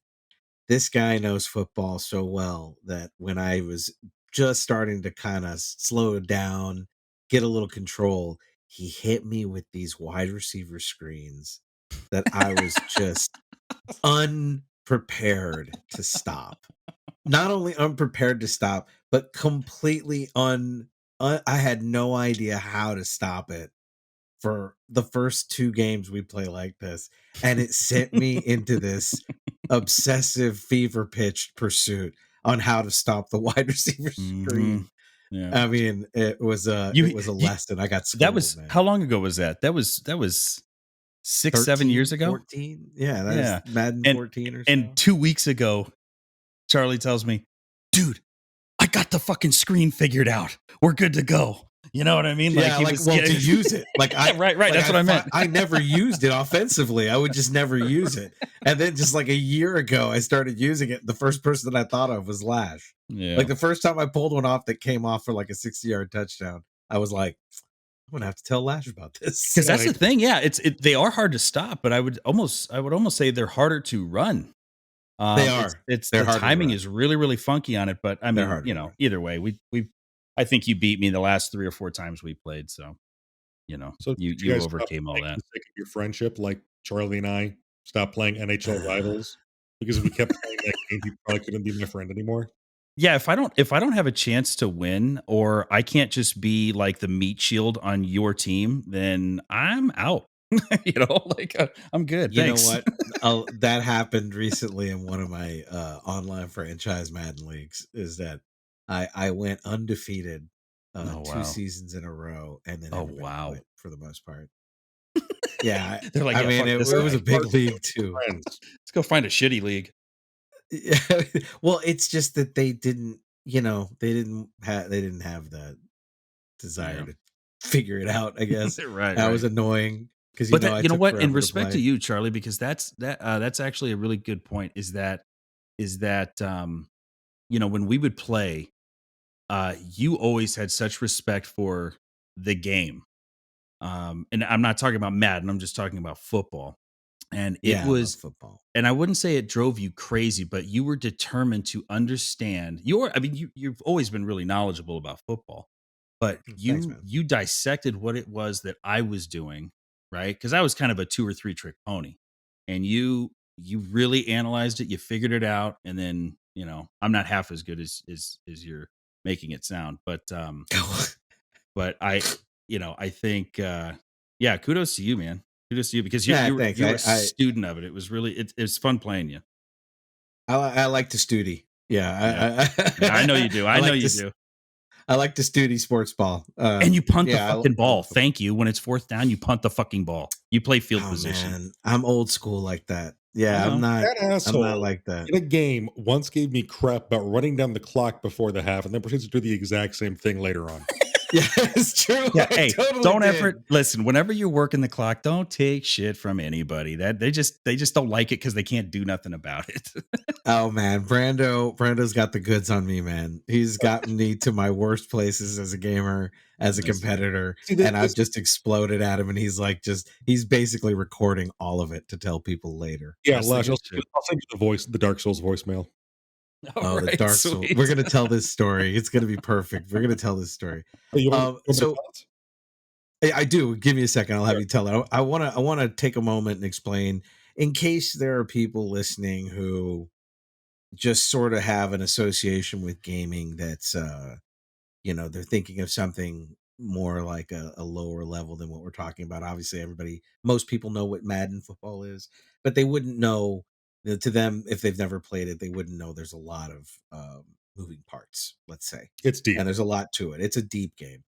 this guy knows football so well that when I was just starting to kind of slow down, get a little control, he hit me with these wide receiver screens that I was just unprepared to stop. Not only unprepared to stop, but completely I had no idea how to stop it for the first two games we play like this, and it sent me into this obsessive fever pitched pursuit on how to stop the wide receiver hmm screen. Yeah. I mean, it was a You, it was a you lesson. I got that schooled, was man. how long ago was that? That was 6, 7 13, years ago. 14. Yeah, that is Yeah. Madden And 14 or and so. 2 weeks ago, Charlie tells me, "Dude, I got the fucking screen figured out. We're good to go." You know what I mean? Like Yeah, he like, was well, to use it. Like, right, right. like That's what I meant. I never used it offensively. I would just never use it. And then just like a year ago, I started using it. The first person that I thought of was Lash. Yeah. Like the first time I pulled one off that came off for like a 60-yard touchdown, I was like, I'm gonna have to tell Lash about this. Because that's the thing. Yeah, they are hard to stop, but I would almost say they're harder to run. They are. It's They're the harder to timing run. is really, really funky on it. But I They're mean, harder you to know, run. either way, I think you beat me the last 3 or 4 times we played. So, you know, So you did you guys stop overcame all making that. the sake of your friendship, like Charlie and I stopped playing NHL Rivals because if we kept playing that game, he probably couldn't be my friend anymore. Yeah, if I don't have a chance to win, or I can't just be like the meat shield on your team, then I'm out. You know, like I'm good. You know Thanks. what? That happened recently in one of my online franchise Madden leagues. Is that I went undefeated Oh 2 wow. seasons in a row, and then Oh everybody wow. quit for the most part. Yeah, They're like, I yeah, mean fuck it this was guy. a big league too. Friends. Let's go find a shitty league. Yeah, well, it's just that they didn't, they didn't have the desire Yeah. to figure it out. I guess Right, that was right. annoying because But I you know took what? In forever to respect to play. you, Charlie, because that's actually a really good point. Is that when we would play, you always had such respect for the game. And I'm not talking about Madden. I'm just talking about football. And it Yeah, I love was, football. and I wouldn't say it drove you crazy, but you were determined to understand. I mean, you've always been really knowledgeable about football, but Thanks, you man. you dissected what it was that I was doing, right? Because I was kind of a 2 or 3 trick pony, and you really analyzed it, you figured it out, and then I'm not half as good as you're making it sound, but I think yeah, kudos to you, man. Kudos to you because Yeah, thanks. you were a student of it. It was really it's fun playing you. I like to studi. Yeah. Yeah, Yeah, I know you do. I know like you to do. I like to studi sports ball. And you punt the Yeah, fucking I ball. love football. Thank you. When it's 4th down, you punt the fucking ball. You play field Oh position. man, I'm old school like that. I Yeah, know. That I'm not asshole like that. in a game once gave me crap about running down the clock before the half and then proceeds to do the exact same thing later on. Yeah, it's true. Yeah, I hey, totally don't did. ever listen. Whenever you're working the clock, don't take shit from anybody. That they just don't like it because they can't do nothing about it. Oh man, Brando's got the goods on me, man. He's gotten me to my worst places as a gamer, as a Nice. competitor, See, and I've just exploded at him, and he's basically recording all of it to tell people later. Yeah, That's the Lash, good shit. I'll send you the Dark Souls voicemail. Oh, the Alright, Dark Souls. sweet. We're gonna tell this story. It's gonna be perfect. We're gonna tell this story. Hey, you want me to So tell it? I do. Give me a second. I'll have Sure. you tell it. I want to take a moment and explain, in case there are people listening who just sort of have an association with gaming that's they're thinking of something more like a lower level than what we're talking about. Obviously most people know what Madden football is, but they wouldn't know, to them, if they've never played it, they wouldn't know there's a lot of moving parts, let's say, It's deep. and there's a lot to it. It's a deep game.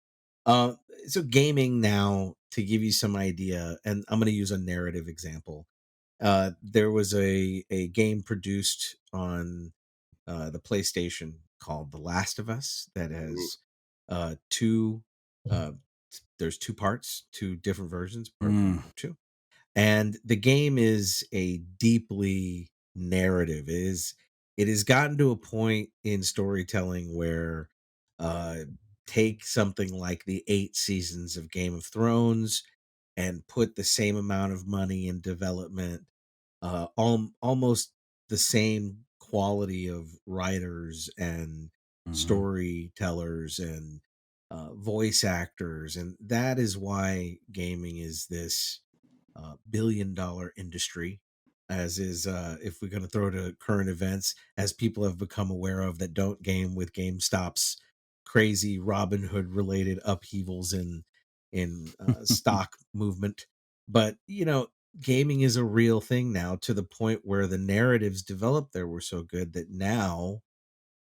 uh, so gaming now, to give you some idea, and I'm going to use a narrative example. There was a game produced on the PlayStation called The Last of Us that has two. Uh, there's 2 parts, 2 different versions, part 1, Mm. part 2, and the game is a deeply narrative. It has gotten to a point in storytelling where uh, take something like the 8 seasons of Game of Thrones and put the same amount of money in development, almost the same quality of writers and Mhm. storytellers and voice actors, and that is why gaming is this billion-dollar industry. As is, if we're going to throw to current events, as people have become aware of that don't game with GameStop's crazy Robin Hood related upheavals in stock movement. But gaming is a real thing now, to the point where the narratives developed there were so good that now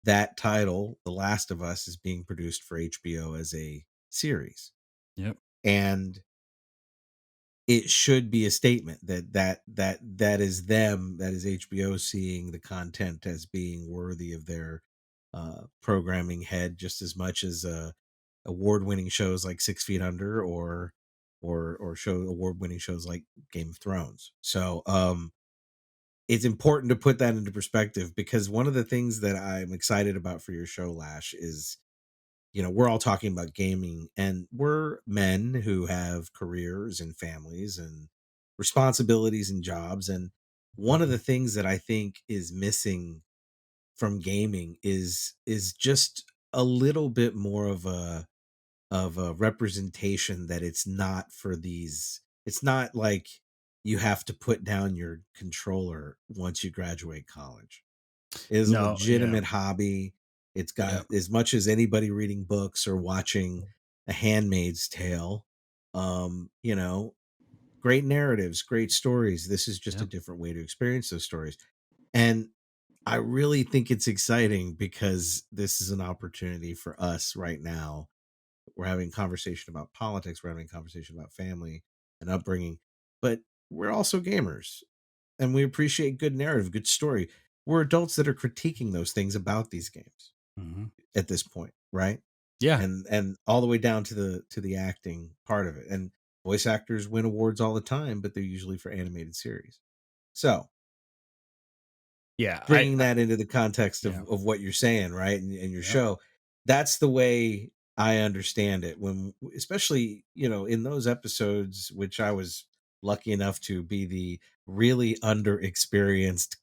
that title, The Last of Us, is being produced for HBO as a series. Yep. And it should be a statement that is them, that is HBO seeing the content as being worthy of their programming head, just as much as award-winning shows like 6 Feet Under, or show award-winning shows like Game of Thrones. So it's important to put that into perspective, because one of the things that I'm excited about for your show, Lash, is, we're all talking about gaming, and we're men who have careers and families and responsibilities and jobs. And one of the things that I think is missing from gaming is just a little bit more of a representation, that it's not like you have to put down your controller once you graduate college. It is a No, yeah, legitimate hobby. It's got yep, as much as anybody reading books or watching A Handmaid's Tale. You know, great narratives, great stories. This is just a yep. different way to experience those stories. And I really think it's exciting, because this is an opportunity for us right now. We're having conversation about politics, we're having conversation about family and upbringing, but we're also gamers, and we appreciate good narrative, good story. We're adults that are critiquing those things about these games Mhm. at this point, right? Yeah, And all the way down to the acting part of it. And voice actors win awards all the time, but they're usually for animated series. So yeah, bringing that into the context yeah, of what you're saying, right, and your yep. show, that's the way I understand it. When, especially, in those episodes, which I was lucky enough to be the really underexperienced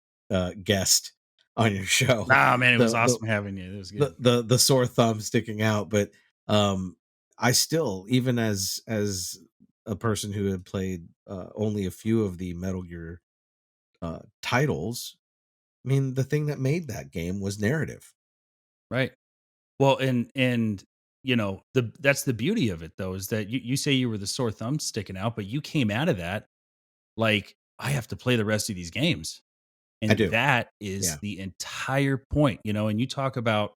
guest on your show, Nah, man, it was the the awesome having you. It was the good. the sore thumb sticking out. But I still, even as a person who had played only a few of the Metal Gear titles, I mean, the thing that made that game was narrative. Right. Well, and that's the beauty of it though, is that you say you were the sore thumb sticking out, but you came out of that like, I have to play the rest of these games. I And do. that is Yeah. the entire point, and you talk about,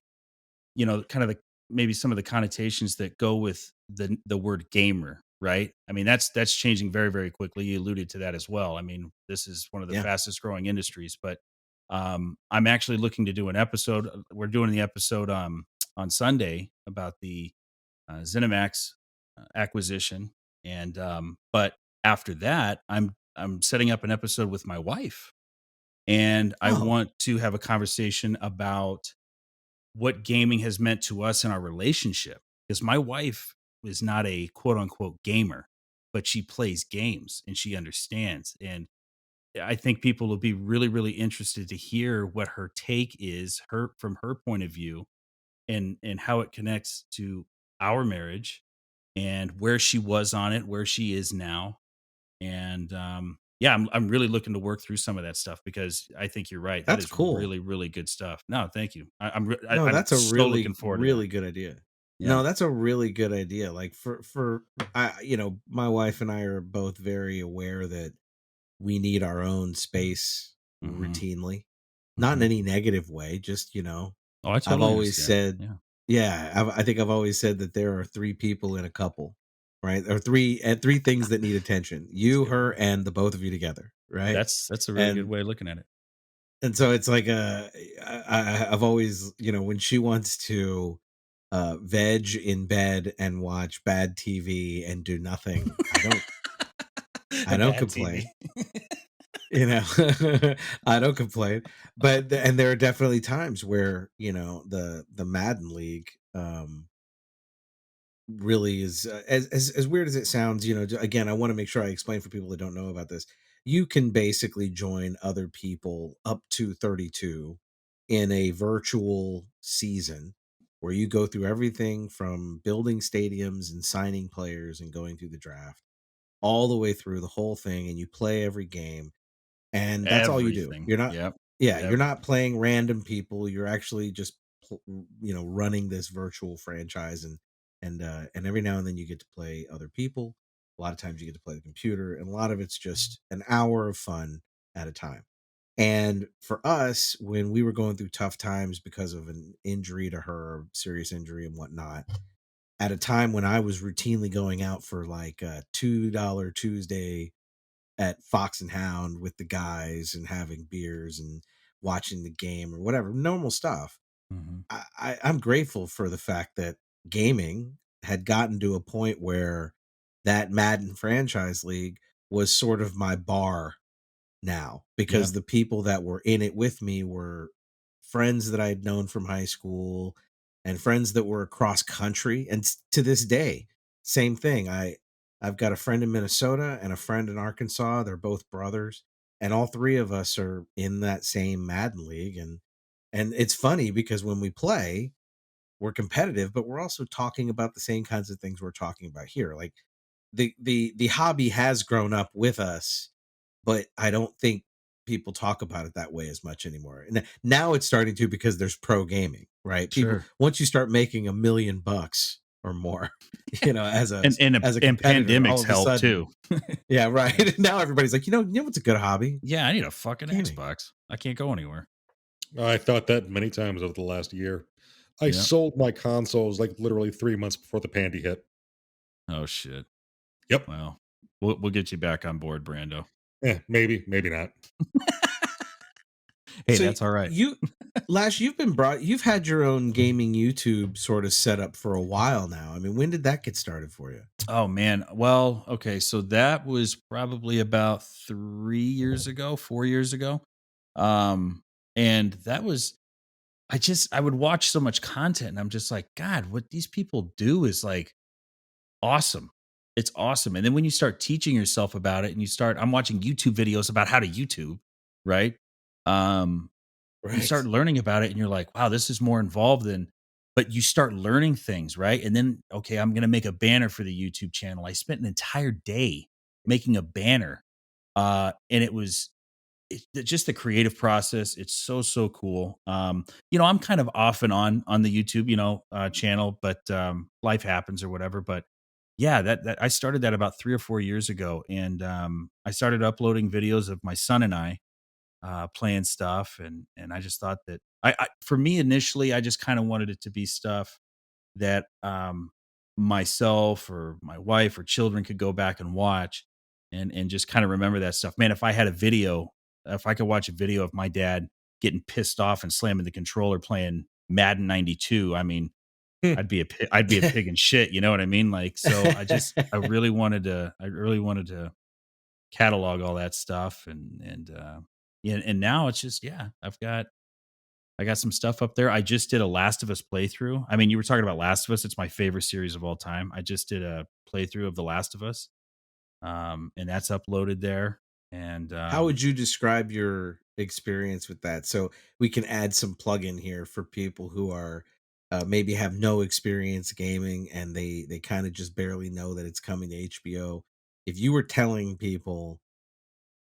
kind of maybe some of the connotations that go with the word gamer, right? I mean, that's changing very, very quickly. You alluded to that as well. I mean, this is one of the Yeah. fastest growing industries, but I'm actually looking to do an episode. We're doing the episode on Sunday about the ZeniMax acquisition, and but after that, I'm setting up an episode with my wife, and I Oh, want to have a conversation about what gaming has meant to us in our relationship. Because my wife is not a quote unquote gamer, but she plays games and she understands. And I think people will be really, really interested to hear what her take is, her from her point of view, and how it connects to our marriage and where she was on it, where she is now. And yeah, I'm really looking to work through some of that stuff, because I think you're right. That that's is cool. really, really good stuff. No, thank you. No, I'm that's a so looking really, forward to that. really good idea. Yeah. No, that's a really good idea. Like, for my wife and I are both very aware that we need our own space Hmm. routinely. Not in Hmm. any negative way, just, Oh, I I've totally always understand. said, Yeah. yeah, I think I've always said that there are three people in a couple, right? Or three things that need attention: That's you, good. her, and the both of you together, right? That's a really good And way of looking at it. so it's like, I've always, when she wants to veg in bed and watch bad TV and do nothing, I don't Bad TV. complain. You know, I don't complain. But and there are definitely times where, the Madden League really is, as weird as it sounds. Again, I want to make sure I explain for people that don't know about this. You can basically join other people up to 32 in a virtual season, where you go through everything from building stadiums and signing players and going through the draft, all the way through the whole thing, and you play every game, and that's all you do. Everything. You're not, Yep. yeah, you're not Everything. playing random people. You're actually just running this virtual franchise, and every now and then you get to play other people. A lot of times you get to play the computer, and a lot of it's just an hour of fun at a time. And for us, when we were going through tough times because of an injury to her, serious injury and whatnot, at a time when I was routinely going out for like a $2 Tuesday at Fox and Hound with the guys and having beers and watching the game or whatever, normal stuff. Mhm. I'm grateful for the fact that gaming had gotten to a point where that Madden franchise league was sort of my bar now, Yeah, because the people that were in it with me were friends that I'd known from high school and friends that were across country. And to this day, same thing. I've got a friend in Minnesota and a friend in Arkansas. They're both brothers, and all three of us are in that same Madden league. And it's funny because when we play, we're competitive, but we're also talking about the same kinds of things we're talking about here. Like the hobby has grown up with us, but I don't think people talk about it that way as much anymore. And now it's starting to, because there's pro gaming, right? People, sure. once you start making $1 million or more, as a And competitor, all pandemics of a help sudden, too. yeah, right. Now everybody's like, what's a good hobby? Yeah, I need a fucking Gaming. Xbox. I can't go anywhere. I thought that many times over the last year. I Yeah. sold my consoles like literally 3 months before the pandy hit. Oh shit. Yep. Well, we'll get you back on board, Brando. Maybe, maybe not. Hey, So that's all right. Lash, you've had your own gaming YouTube sort of set up for a while now. I mean, when did that get started for you? Oh man. Well, okay, so that was probably about 3 years ago, 4 years ago. Um, and that was I would watch so much content and I'm just like, God, what these people do is like awesome. It's awesome. And then when you start teaching yourself about it and I'm watching YouTube videos about how to YouTube, right? Um, you start Right. learning about it and you're like, wow, this is more involved than, but you start learning things, right? And then, okay, I'm going to make a banner for the YouTube channel. I spent an entire day making a banner. And just the creative process. It's so cool. I'm kind of off and on the YouTube, channel, but life happens or whatever. But yeah, that I started that about 3 or 4 years ago, and I started uploading videos of my son and I playing stuff, and I just thought that for me initially, I just kind of wanted it to be stuff that myself or my wife or children could go back and watch and just kind of remember that stuff. Man, if I could watch a video of my dad getting pissed off and slamming the controller playing Madden 92, I mean, I'd be a pig in shit, you know what I mean? Like, so I really wanted to catalog all that stuff and yeah, and now it's just, yeah, I got some stuff up there. I just did a Last of Us playthrough. I mean, you were talking about Last of Us. It's my favorite series of all time. I just did a playthrough of The Last of Us. And that's uploaded there. And How would you describe your experience with that? So we can add some plug in here for people who are maybe have no experience gaming and they kind of just barely know that it's coming to HBO. If you were telling people,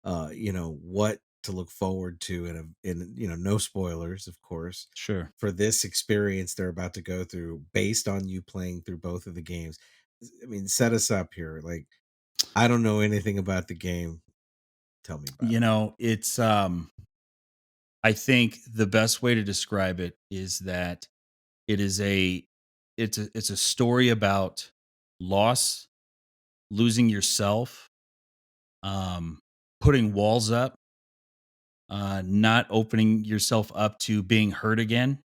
what to look forward to in no spoilers, of course, Sure. for this experience they're about to go through based on you playing through both of the games. I mean, set us up here. Like, I don't know anything about the game. Tell me about it. It's I think the best way to describe it is that it is it's a story about loss, losing yourself, um, putting walls up, not opening yourself up to being hurt again,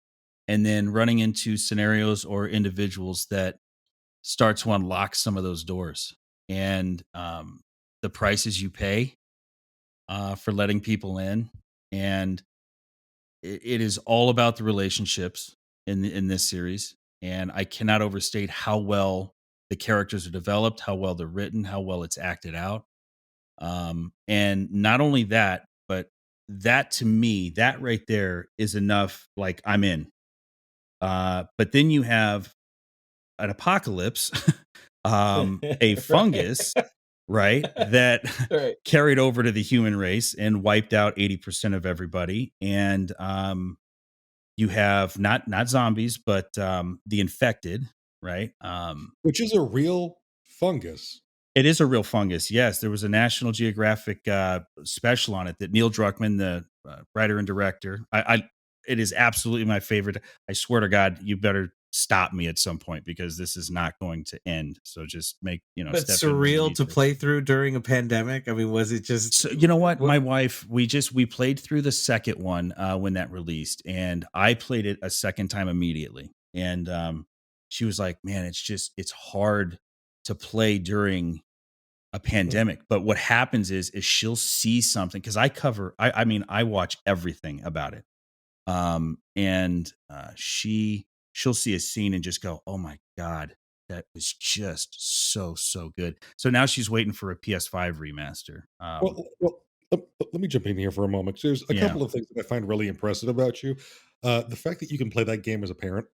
and then running into scenarios or individuals that start to unlock some of those doors. And the prices you pay for letting people in. And it is all about the relationships in this series. And I cannot overstate how well the characters are developed, how well they're written, how well it's acted out. And not only that, but that to me, that right there is enough. Like, I'm in. But then you have an apocalypse, a fungus, right? That Right. carried over to the human race and wiped out 80% of everybody. And you have not zombies, but the infected, right? Which is a real fungus. It is a real fungus. Yes, there was a National Geographic special on it that Neil Druckmann, the writer and director, it is absolutely my favorite. I swear to God, you better stop me at some point because this is not going to end. So just make, But step in when you surreal need to to. play through during a pandemic. I mean, was it just So you know what? what? My wife, we played through the second one when that released, and I played it a second time immediately. And she was like, "Man, it's hard to play during a pandemic." But what happens is she'll see something because I mean, I watch everything about it. And she'll see a scene and just go, "Oh my God, that was just so good." So now she's waiting for a PS5 remaster. Well, let me jump in here for a moment. There's a Yeah. couple of things that I find really impressive about you. The fact that you can play that game as a parent.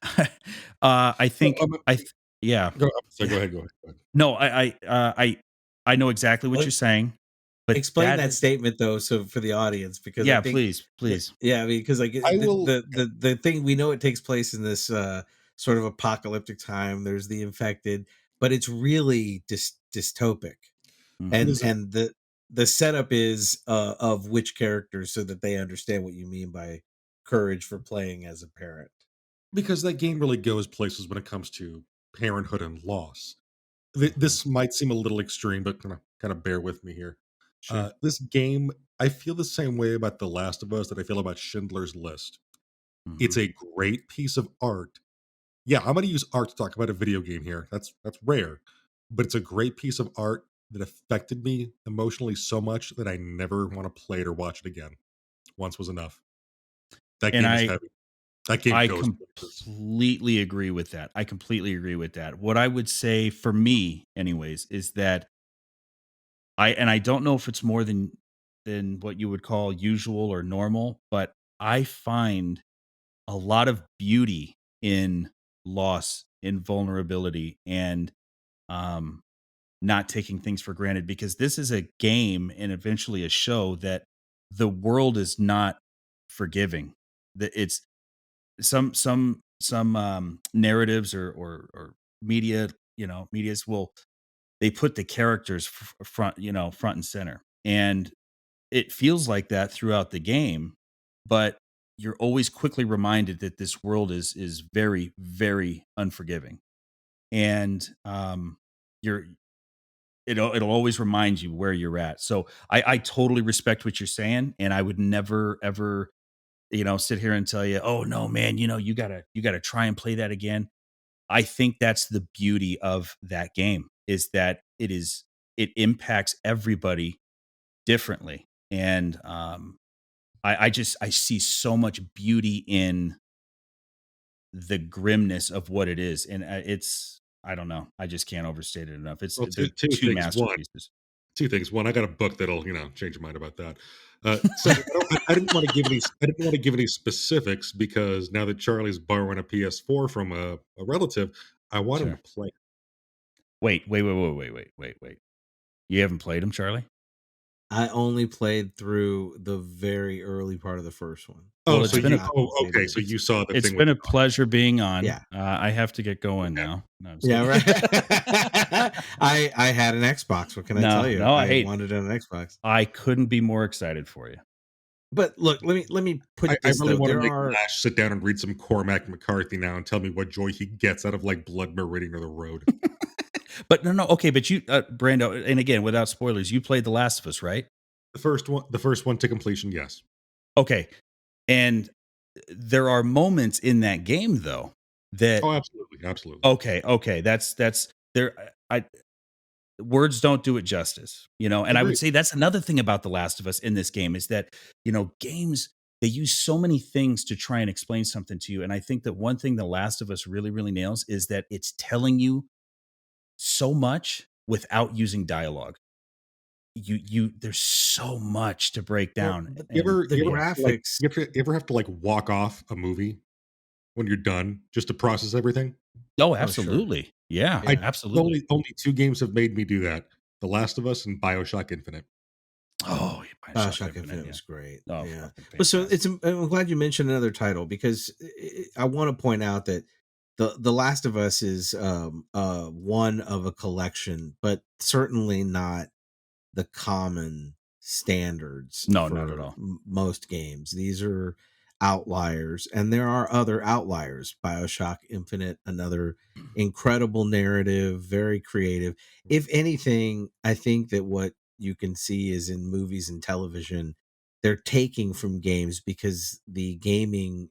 I No, think yeah. I'm sorry, Yeah. go ahead. Go ahead. Go ahead. No, I know exactly what What you're saying, but explain that that is statement though, so for the audience, because I yeah, think please, please. yeah, I mean, because like I will. the thing we know it takes place in this sort of apocalyptic time. There's the infected, but it's really dystopic, Mhm. and the setup is of which characters so that they understand what you mean by courage for playing as a parent. Because that game really goes places when it comes to parenthood and loss. Mhm. This might seem a little extreme, but kind of bear with me here. Sure. This game, I feel the same way about The Last of Us that I feel about Schindler's List. It's Mhm. a great piece of art. Yeah, I'm going to use art to talk about a video game here. That's rare, but it's a great piece of art that affected me emotionally so much that I never want to play it or watch it again. Once was enough. That And game is heavy. That game I goes places. completely agree with that. I completely agree with that. What I would say for me, anyways, is that I don't know if it's more than what you would call usual or normal, but I find a lot of beauty in loss, in vulnerability, and um, not taking things for granted. Because this is a game and eventually a show that the world is not forgiving. That it's some narratives or media, medias will they put the characters front, front and center, and it feels like that throughout the game, but you're always quickly reminded that this world is very very unforgiving, and you're it'll always remind you where you're at. So I totally respect what you're saying, and I would never ever sit here and tell you, "Oh no, man, you gotta try and play that again." I think that's the beauty of that game is that it impacts everybody differently. And I see so much beauty in the grimness of what it is. And it's I don't know. I just can't overstate it enough. Well, They're two two things. masterpieces. Two things. One, I got a book that'll change your mind about that. Second, I didn't want to give any. I didn't want to give any specifics because now that Charlie's borrowing a PS4 from a relative, I want him to Sure. play. Wait. You haven't played them, Charlie? I only played through the very early part of the first one. Oh, Well, so I have you? not Oh, played okay. it. So you saw the it's thing with been the a dog. pleasure being on. Yeah. I have to get going Okay. now. No, I'm just Yeah, kidding. right. I had an Xbox. What can I tell No, you? no, I wanted an Xbox. I couldn't be more excited for you. But look, let me put I this really though. want to There make are Lash sit down and read some Cormac McCarthy now and tell me what joy he gets out of like Blood Meridian or The Road. But no, okay, but you, Brando, and again, without spoilers, you played The Last of Us, right? The first one to completion, yes. Okay, and there are moments in that game though that Oh, absolutely, absolutely. okay, that's there. I words don't do it justice, and I would Agreed. say that's another thing about The Last of Us in this game is that games they use so many things to try and explain something to you, and I think that one thing The Last of Us really really nails is that it's telling you so much without using dialogue. You there's so much to break Well, down, you and ever the you ever man. have to, like graphics. you ever have to like walk off a movie when you're done just to process everything? Oh, Oh, sure. absolutely. Yeah, I Yeah. absolutely. only two games have made me do that: The Last of Us and BioShock Infinite. Oh, BioShock Bioshock Infinite, Infinite yeah. was great. Oh, Yeah. fucking But so fantastic. I'm glad you mentioned another title because I want to point out that the Last of Us is one of a collection, but certainly not the common standards No, not at for all. most games. These are outliers, and there are other outliers. BioShock Infinite, another incredible narrative, very creative. If anything, I think that what you can see is in movies and television, they're taking from games because the gaming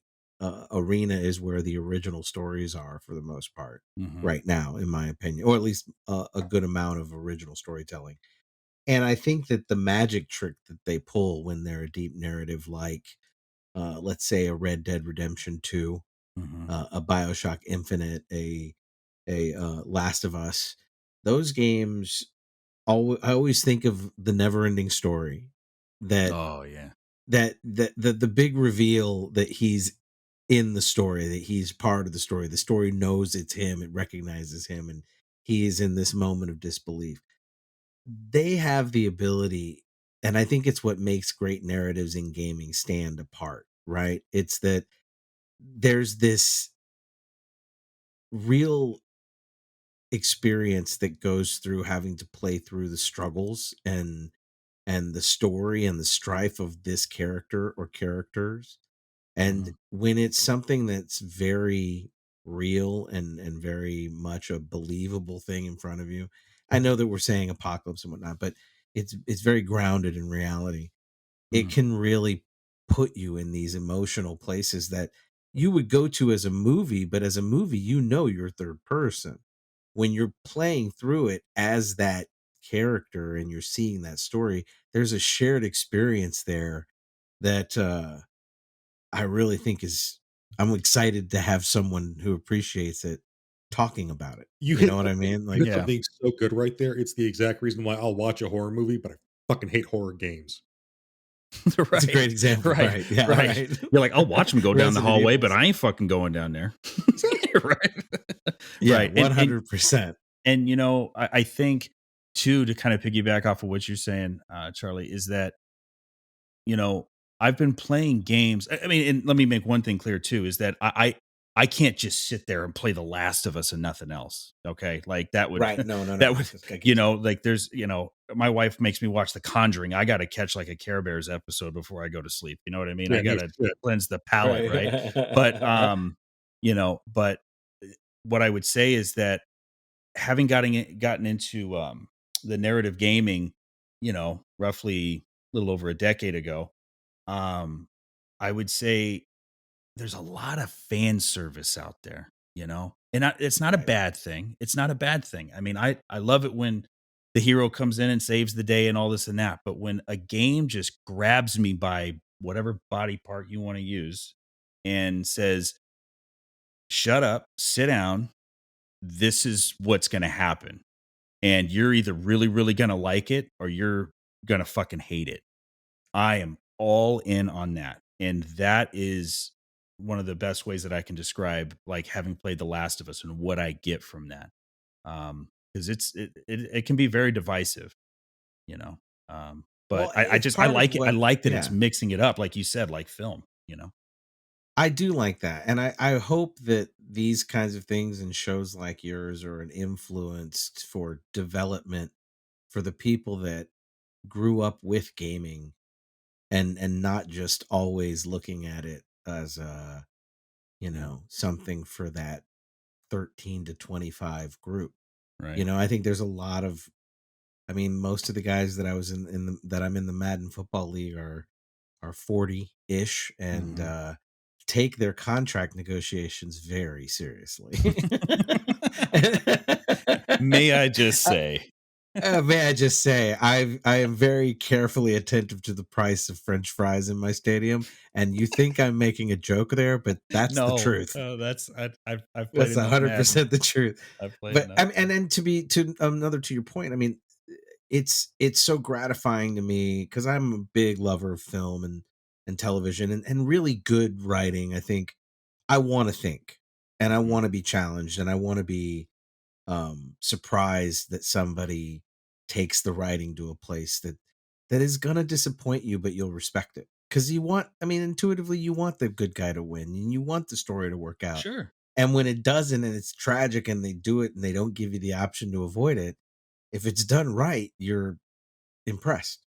arena is where the original stories are for the most part Mhm. right now, in my opinion, or at least a good amount of original storytelling. And I think that the magic trick that they pull when they're a deep narrative, like let's say a Red Dead Redemption 2, Mhm. a BioShock Infinite, a Last of Us, those games, I always think of the never-ending story, that Oh, yeah. the big reveal that he's in the story, that he's part of the story. The story knows it's him, it recognizes him, and he is in this moment of disbelief. They have the ability, and I think it's what makes great narratives in gaming stand apart, right? It's that there's this real experience that goes through having to play through the struggles and the story and the strife of this character or characters. And Mhm. when it's something that's very real and very much a believable thing in front of you, I know that we're saying apocalypse and whatnot, but it's very grounded in reality. It Mm. can really put you in these emotional places that you would go to as a movie, but as a movie, you're third person. When you're playing through it as that character and you're seeing that story, there's a shared experience there that I really think is I'm excited to have someone who appreciates it talking about it. You You know hit what I something mean? you Like hit Yeah. something so good right there. It's the exact reason why I'll watch a horror movie, but I fucking hate horror games. it's a Right. great example, Right. right? Yeah, Right. right. You're like, "I'll watch him go down the Resident hallway, but Evils. I ain't fucking going down there." Exactly. Right. Yeah, Right. And 100%. I think too, to kind of piggyback off of what you're saying, Charlie, is that, you know, I've been playing games. I mean, and let me make one thing clear too, is that I can't just sit there and play The Last of Us and nothing else. Okay. Like that would Right. No, no, that no. would, I get you. like there's, my wife makes me watch The Conjuring. I gotta catch like a Care Bears episode before I go to sleep. You know what I mean? I Yeah, no gotta shit. cleanse the palate, right? But Right. but what I would say is that having gotten into the narrative gaming, roughly a little over a decade ago, um, I would say there's a lot of fan service out there, and it's not a Right. bad thing. It's not a bad thing. I mean, I love it when the hero comes in and saves the day and all this and that. But when a game just grabs me by whatever body part you want to use and says, "Shut up, sit down. This is what's going to happen," and you're either really, really going to like it or you're going to fucking hate it. I am all in on that. And that is one of the best ways that I can describe like having played The Last of Us and what I get from that. Because it can be very divisive, you know. But Well, I it's just I part of like it. I what, like that it's yeah, mixing it up, like you said, like film. I do like that. And I hope that these kinds of things and shows like yours are an influence for development for the people that grew up with gaming and not just always looking at it as Yeah. something for that 13 to 25 group. Right. I think there's a lot of, I mean, most of the guys that I was that I'm in the Madden Football League are 40-ish and Mhm. take their contract negotiations very seriously. May I just say. May I just say, I am very carefully attentive to the price of French fries in my stadium, and you think I'm making a joke there, but that's the No, truth. that's I've played That's enough Madden. 100% the truth. I've played But enough and Madden. then to another to your point, I mean, it's so gratifying to me because I'm a big lover of film and television and really good writing. I think I want to think and I Mhm. want to be challenged and I want to be surprised that somebody takes the writing to a place that is gonna disappoint you, but you'll respect it because you want. I mean, intuitively, you want the good guy to win, and you want the story to work out. Sure. And when it doesn't, and it's tragic, and they do it, and they don't give you the option to avoid it, if it's done right, you're impressed.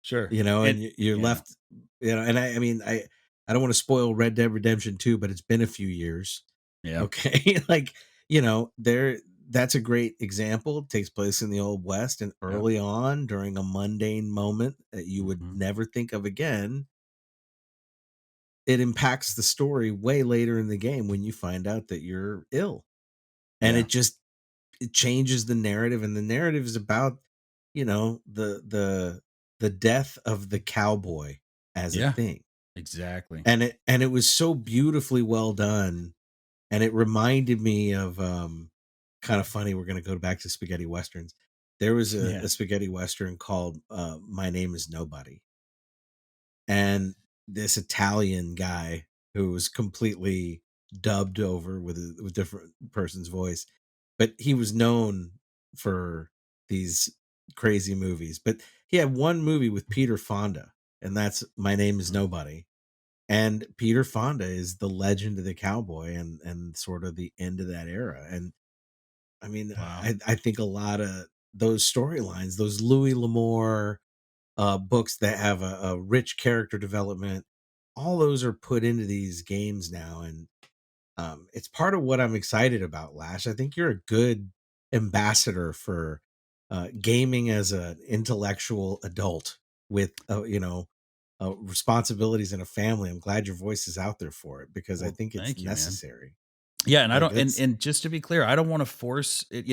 Sure. And And you're yeah. left. And I mean, I don't want to spoil Red Dead Redemption 2, but it's been a few years. Yeah. Okay. Like, that's a great example. It takes place in the Old West and Yeah. early on during a mundane moment that you would never think of again. It impacts the story way later in the game when you find out that you're ill. And Yeah. it changes the narrative, and the narrative is about, the death of the cowboy as a Yeah. thing. Exactly. And it was so beautifully well done. And it reminded me of kind of funny, we're going to go back to spaghetti westerns. There was Yeah. a spaghetti western called My Name is Nobody, and this Italian guy who was completely dubbed over with a different person's voice, but he was known for these crazy movies. But he had one movie with Peter Fonda, and that's My Name is Nobody. And Peter Fonda is the legend of the cowboy and sort of the end of that era. And I mean, Wow. I think a lot of those storylines, those Louis L'Amour books that have a rich character development, all those are put into these games now. And it's part of what I'm excited about, Lash. I think you're a good ambassador for gaming as an intellectual adult with, responsibilities and a family. I'm glad your voice is out there for it because I Well, think it's thank you, man. necessary. Yeah, and I Like don't it's and just to be clear, I don't want to force it,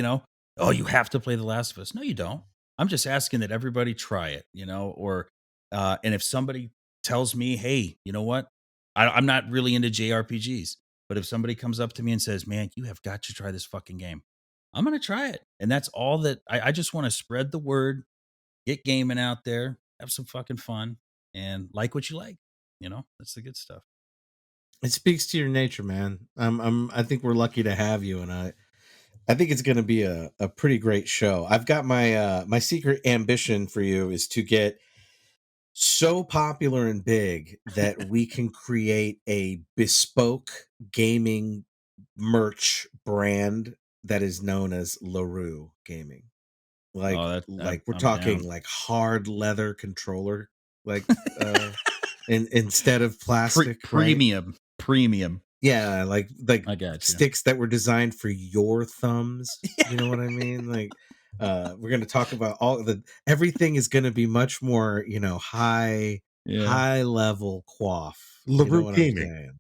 oh, you have to play The Last of Us. No, you don't. I'm just asking that everybody try it, or and if somebody tells me, hey, you know what? I'm not really into JRPGs, but if somebody comes up to me and says, man, you have got to try this fucking game, I'm gonna try it. And that's all that I just want to spread the word, get gaming out there, have some fucking fun, and like what you like. That's the good stuff. it speaks to your nature, man. I think we're lucky to have you, and I think it's going to be a pretty great show. I've got my secret ambition for you is to get so popular and big that we can create a bespoke gaming merch brand that is known as LaRue Gaming. Oh, Like we're I'm talking down. like hard leather controller, like instead of plastic, right? Premium. Yeah, like I got you. sticks that were designed for your thumbs. You know what I mean? Like we're going to talk about everything is going to be much more, Yeah. high level quaff. You know LaRue what I'm Gaming saying?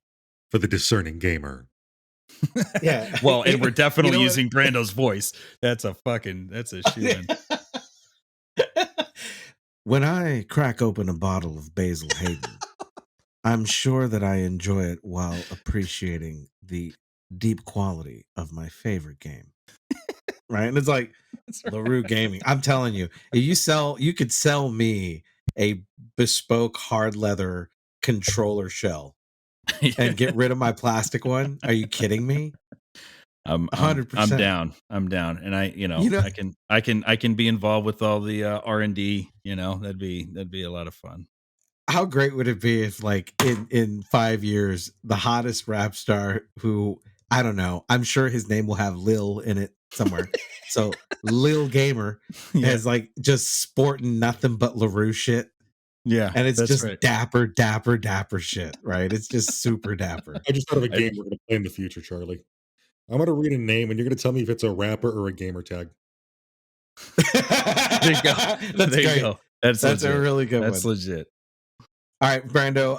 for the discerning gamer. Yeah. Well, and we're You definitely know what? using Brando's voice. That's a shoe in. When I crack open a bottle of Basil Hayden, I'm sure that I enjoy it while appreciating the deep quality of my favorite game. Right? And it's like That's LaRue Gaming. I'm telling you, if you could sell me a bespoke hard leather controller shell and right. get rid of my plastic one. Are you kidding me? I'm 100%. down. I'm down. And You know, I can be involved with all the R&D, that'd be a lot of fun. how great would it be if like in 5 years, the hottest rap star who, I don't know, I'm sure his name will have Lil in it somewhere. So Lil Gamer Yeah. has like just sporting nothing but LaRue shit. Yeah. And it's That's just right. dapper, dapper, dapper shit, right? It's just super dapper. I just thought of a I- game we're going to play in the future, Charlie. I'm going to read a name, and you're going to tell me if it's a rapper or a gamer tag. There you go. That's There you great. go. That's That's a legit. really good That's one. legit. All right, Brando,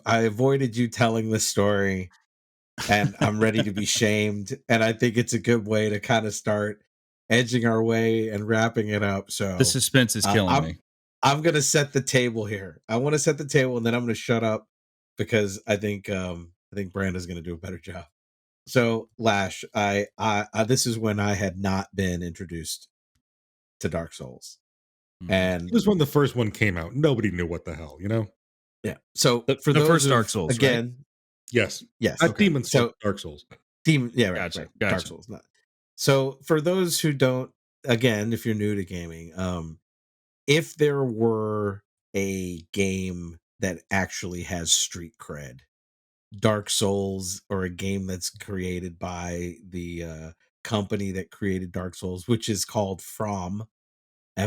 I avoided you telling this story, and I'm ready to be shamed. And I think it's a good way to kind of start edging our way and wrapping it up. The So suspense is killing me. I'm gonna set the table here. I want to set the table, and then I'm gonna shut up because I think Brando's gonna do a better job. So Lash, I this is when I had not been introduced to Dark Souls, Mhm. and It was when the first one came out. Nobody knew what the hell, you know? yeah. So The for those first Dark of, Souls, right? again, Yes. yes, Not okay. Demon Souls, So Dark Souls. yeah, right, Gotcha. right. Dark Gotcha. Souls, not. So for those who don't, again, if you're new to gaming, if there were a game that actually has street cred, Dark Souls, or a game that's created by the company that created Dark Souls, which is called From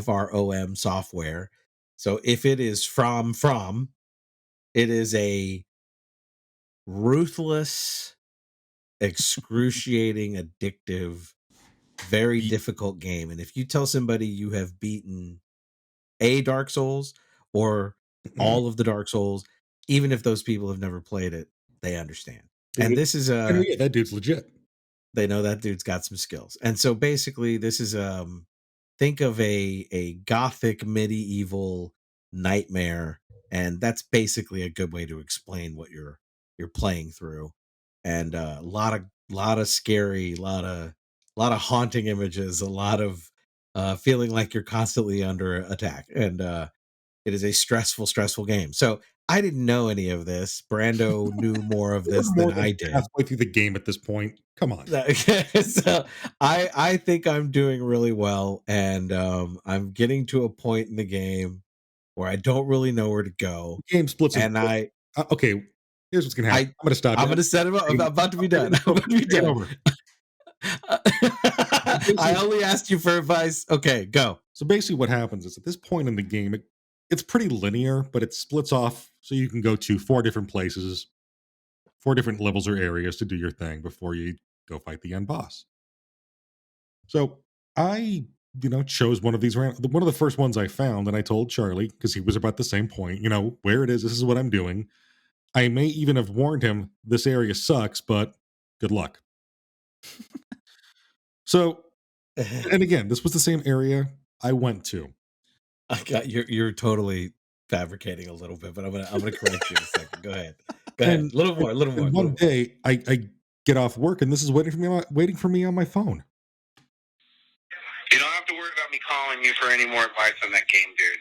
From Software, So if it is from, it is a ruthless, excruciating, addictive, very difficult game. And if you tell somebody you have beaten a Dark Souls or all of the Dark Souls, even if those people have never played it, they understand. And this is yeah, that dude's legit. they know that dude's got some skills. And so basically this is think of a gothic medieval nightmare, and that's basically a good way to explain what you're playing through. And a lot of scary, lot of haunting images, a lot of feeling like you're constantly under attack. And it is a stressful game. So I didn't know any of this. Brando knew more of We're this more than than I did. halfway through the game at this point. Come on. So I think I'm doing really well, and I'm getting to a point in the game where I don't really know where to go. The game splits. And Okay, here's what's gonna happen. I'm gonna stop. I'm you. going to set him up. I'm about to be done. I'm about to be Take it done. over. I only asked you for advice. Okay, go. So basically, what happens is at this point in the game, it's pretty linear, but it splits off so you can go to 4 different places, 4 different levels or areas to do your thing before you go fight the end boss. So I, chose one of these, one of the first ones I found, and I told Charlie, because he was about the same point, where it is, this is what I'm doing. I may even have warned him, this area sucks, but good luck. So, and again, this was the same area I went to. I got you're totally fabricating a little bit, but I'm gonna correct you in a second. Go ahead. Go ahead. A little more. And one day I get off work and this is waiting for me on my phone. You don't have to worry about me calling you for any more advice on that game, dude.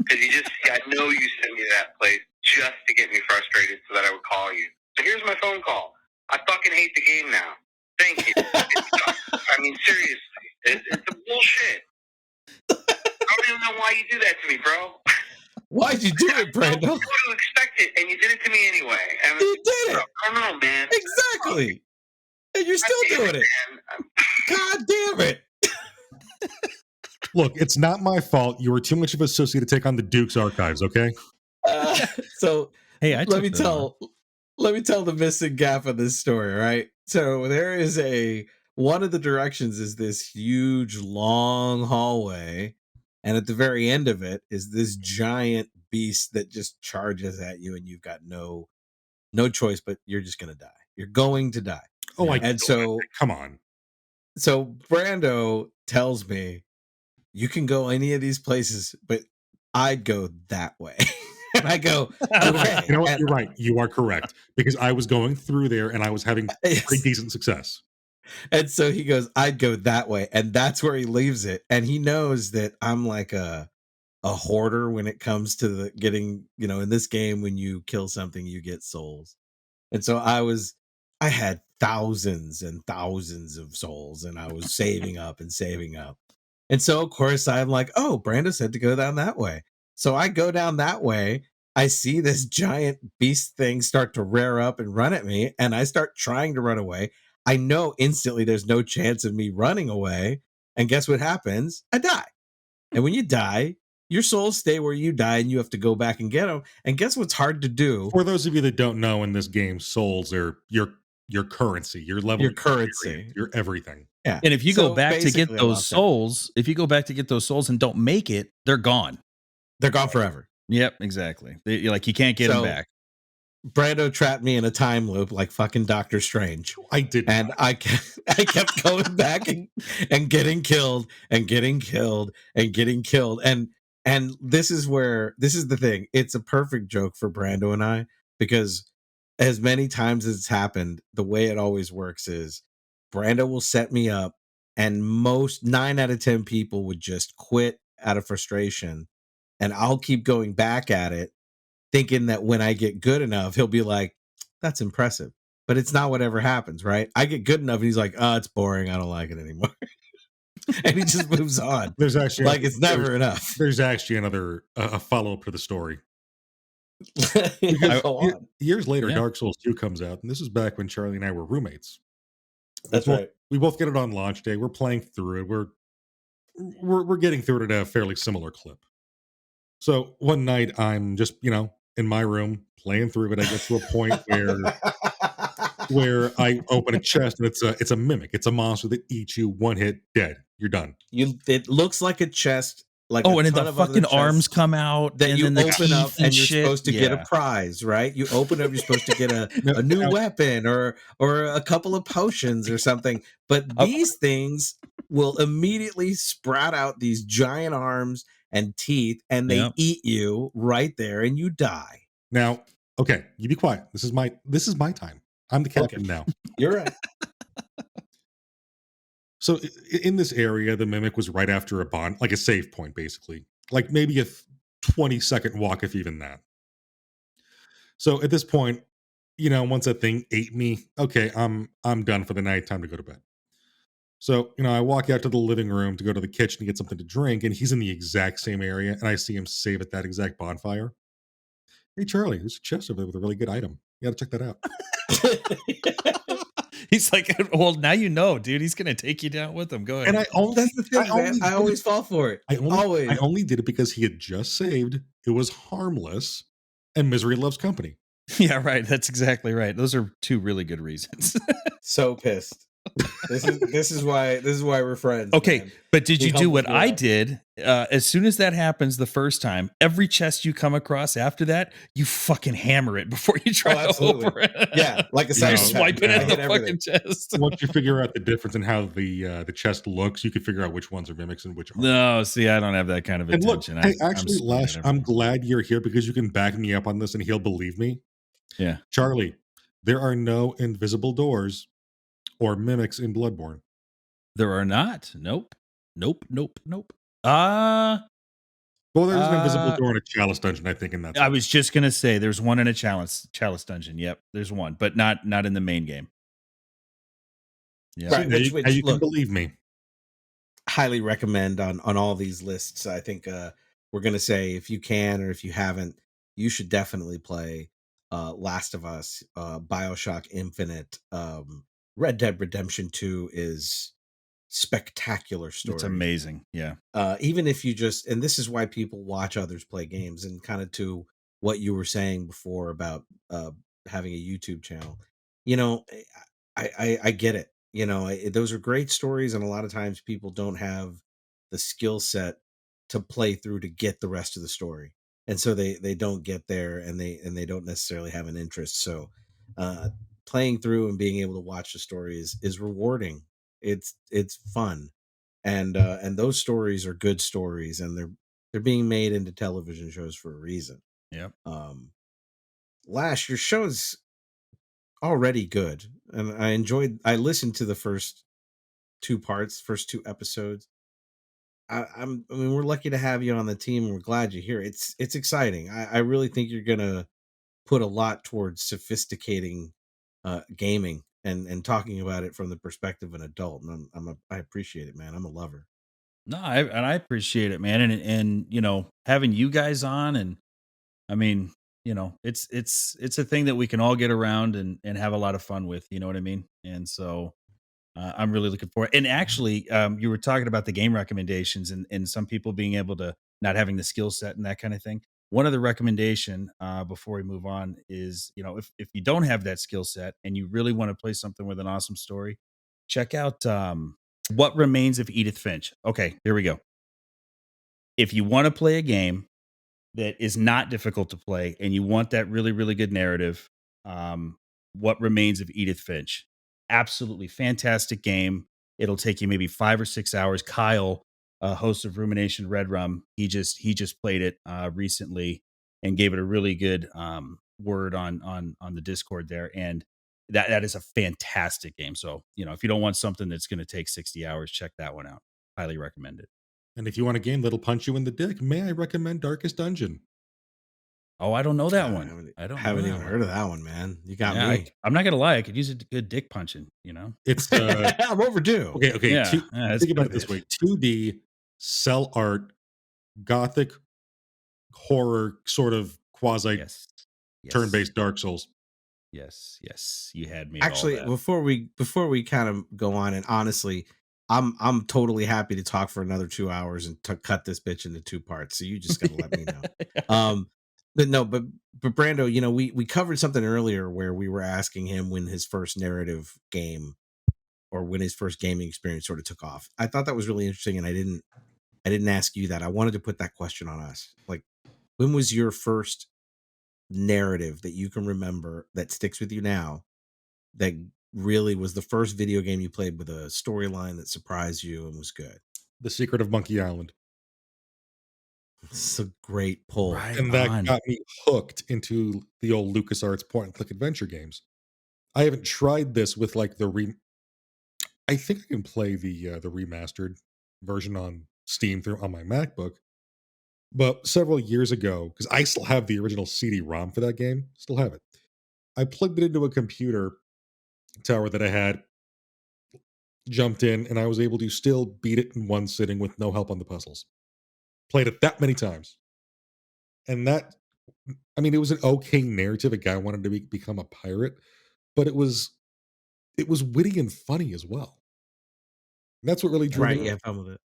Because I know you sent me to that place just to get me frustrated so that I would call you. So here's my phone call. I fucking hate the game now. Thank you. I mean, seriously. It's a bullshit. I don't even know why you do that to me, bro. Why'd you do it, Brando? I would have expected, and you did it to me anyway. And You did it. I don't know, man. Exactly. And you're still doing it. God damn it. Look, it's not my fault. You were too much of an associate to take on the Duke's archives, okay? So Hey, let me tell the missing gap of this story, right? So there is one of the directions is this huge long hallway, and at the very end of it is this giant beast that just charges at you, and you've got no choice, but you're just gonna die. You're going to die. Oh, come on. So Brando tells me, you can go any of these places, but I'd go that way. And I go, okay. You know what? You're right. You are correct. Because I was going through there and I was having pretty decent success. And so he goes, I'd go that way. And that's where he leaves it. And he knows that I'm like a hoarder when it comes to the getting, in this game, when you kill something, you get souls. And so I had thousands and thousands of souls, and I was saving up and saving up. And so, of course, I'm like, oh, Brando said to go down that way. So I go down that way. I see this giant beast thing start to rear up and run at me, and I start trying to run away. I know instantly there's no chance of me running away. And guess what happens? I die. And when you die, your souls stay where you die, and you have to go back and get them. And guess what's hard to do? For those of you that don't know, in this game, souls are your currency, your level, your currency, your everything. Yeah. And if you go back to get those souls, and don't make it, they're gone. They're gone forever. Yep, exactly. You can't get them back. Brando trapped me in a time loop like fucking Doctor Strange. I did, and I kept going back and getting killed and getting killed and getting killed. And this is the thing. It's a perfect joke for Brando and I, because as many times as it's happened, the way it always works is Brando will set me up, and most 9 out of 10 people would just quit out of frustration, and I'll keep going back at it, thinking that when I get good enough, he'll be like, that's impressive. But it's not whatever happens, right? I get good enough and he's like, oh, it's boring. I don't like it anymore. And he just moves on. There's actually it's never enough. There's actually another a follow-up to the story. Years later, Dark Souls 2 comes out, and this is back when Charlie and I were roommates. That's right. We both get it on launch day. We're playing through it. We're getting through it at a fairly similar clip. So one night I'm just, in my room playing through it. I get to a point where I open a chest and it's a mimic. It's a monster that eats you one hit, dead. You're done. It looks like a chest, like Oh, a and then ton the of other fucking arms chests come out, that and you then the open up teeth and and you're shit. supposed to get a prize, right? You open up, you're supposed to get a new Now, weapon or a couple of potions or something. But Oh, these things will immediately sprout out these giant arms and teeth, and they yeah. eat you right there, and you die. now, okay, you be quiet. This is my time. I'm the captain now. You're right. So in this area, the mimic was right after a bond, like a save point, basically, like maybe a 20-second walk, if even that. So at this point, once that thing ate me, okay, I'm done for the night. Time to go to bed. So I walk out to the living room to go to the kitchen to get something to drink, and he's in the exact same area, and I see him save at that exact bonfire. Hey Charlie, there's a chest over there with a really good item. You got to check that out. He's like, well, now you know, dude. He's gonna take you down with him. Go ahead. And I only That's the thing, man. I did always it- fall for it. I Always. only did it because he had just saved. It was harmless, and misery loves company. Yeah, right. That's exactly right. Those are two really good reasons. So pissed. This is why we're friends. Okay, man. but did He you do humbles what me I up. did? As soon as that happens the first time, every chest you come across after that, you fucking hammer it before you try to absolutely. open it. Yeah, like a you're psychopath. swiping I at hit the everything. fucking chest. Once you figure out the difference in how the chest looks, you can figure out which ones are mimics and which aren't. No, see, I don't have that kind of And look, attention. hey, I'm actually, swinging at Lash, I'm everything. glad you're here because you can back me up on this, and he'll believe me. Yeah. Charlie, there are no invisible doors or mimics in Bloodborne. There are not. Nope. Well, there's an invisible Uh, door in a chalice dungeon, I think, in that. I was just gonna say there's one in a chalice dungeon. Yep, there's one, but not in the main game. Yeah. Right. Now Which you can look, believe me. highly recommend on all these lists. I think we're gonna say if you can or if you haven't, you should definitely play Last of Us, BioShock Infinite, Red Dead Redemption 2 is spectacular story. It's amazing. Yeah. Even if you just, and this is why people watch others play games, and kind of to what you were saying before about having a YouTube channel, I get it. Those are great stories, and a lot of times people don't have the skill set to play through to get the rest of the story, and so they don't get there, and they don't necessarily have an interest. So playing through and being able to watch the story is rewarding. It's fun, and those stories are good stories, and they're being made into television shows for a reason. Yep. Lash, your show's already good, and I listened to the first two episodes. I mean, we're lucky to have you on the team, and we're glad you're here. It's exciting. I really think you're gonna put a lot towards sophisticating gaming and talking about it from the perspective of an adult, and I appreciate it, man. I'm a lover. No, I appreciate it, man, and having you guys on, and I mean, it's a thing that we can all get around and have a lot of fun with. You know what I mean? And so I'm really looking forward. And actually, you were talking about the game recommendations and some people being able to not having the skill set and that kind of thing. One other recommendation before we move on is, if you don't have that skill set and you really want to play something with an awesome story, check out What Remains of Edith Finch. Okay, here we go. If you want to play a game that is not difficult to play and you want that really, really good narrative, What Remains of Edith Finch. Absolutely fantastic game. It'll take you maybe 5 or 6 hours. Kyle, host of Rumination Red Rum, he just played it recently and gave it a really good word on the Discord there. And that is a fantastic game. So, if you don't want something that's going to take 60 hours, check that one out. Highly recommend it. And if you want a game that'll punch you in the dick, may I recommend Darkest Dungeon? Oh, I don't know that one. I haven't even heard of that one, man. You got me. I'm not gonna lie. I could use a good dick punching. It's I'm overdue. okay. Yeah, Think about it this way: 2D cell art, gothic horror, sort of quasi Yes. turn-based Dark Souls. Yes. You had me. At Actually, all that. before we kind of go on, and honestly, I'm totally happy to talk for another 2 hours and to cut this bitch into 2 parts. So you just got to let me know. Um, but no, but Brando, you know, we covered something earlier where we were asking him when his first narrative game or when his first gaming experience sort of took off. I thought that was really interesting, and I didn't ask you that. I wanted to put that question on us. Like, when was your first narrative that you can remember that sticks with you now, that really was the first video game you played with a storyline that surprised you and was good? The Secret of Monkey Island. It's a great pull. Right And that on. got me hooked into the old LucasArts point and click adventure games. I haven't tried this with like I think I can play the remastered version on Steam through on my MacBook. But several years ago, because I still have the original CD-ROM for that game, still have it. I plugged it into a computer tower that I had, jumped in, and I was able to still beat it in one sitting with no help on the puzzles. Played it that many times. And that, I mean, it was an okay narrative. A guy wanted to become a pirate, but it was witty and funny as well. And that's what really drew Right. me Yeah, in. fun with it.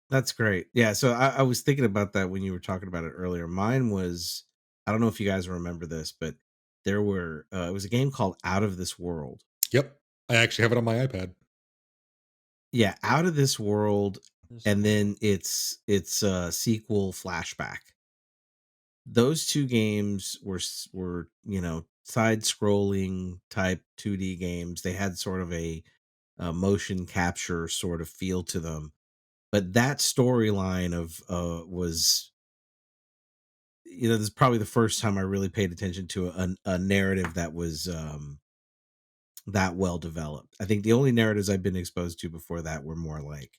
That's great. Yeah. So I was thinking about that when you were talking about it earlier. Mine was, I don't know if you guys remember this, but it was a game called Out of This World. Yep. I actually have it on my iPad. Yeah. Out of This World. This And one. then it's a sequel, Flashback. Those two games were, you know, side scrolling type 2D games. They had sort of a motion capture sort of feel to them, but that storyline of was, you know, this is probably the first time I really paid attention to a narrative that was that well developed. I think the only narratives I've been exposed to before that were more like,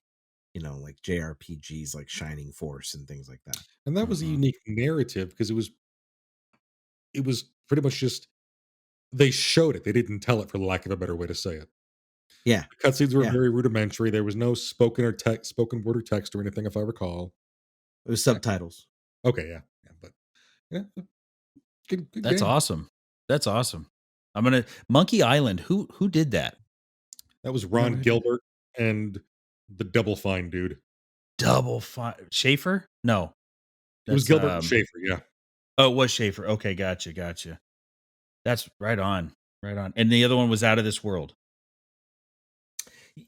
you know, like JRPGs like Shining Force and things like that. And that was a Mhm. unique narrative because it was pretty much just they showed it. They didn't tell it, for lack of a better way to say it. Yeah, The cutscenes were yeah, very rudimentary. There was no spoken word or text or anything, if I recall. it was subtitles. Okay, yeah, yeah, but yeah, good That's game. awesome. That's awesome. I'm gonna Monkey Island. Who did that? That was You know Ron who did Gilbert and the Double Fine dude. Double Fine Schaefer? No, It was that's Gilbert and Schaefer. Yeah, oh, it was Schaefer. Okay, gotcha. That's right on, right on. And the other one was Out of This World.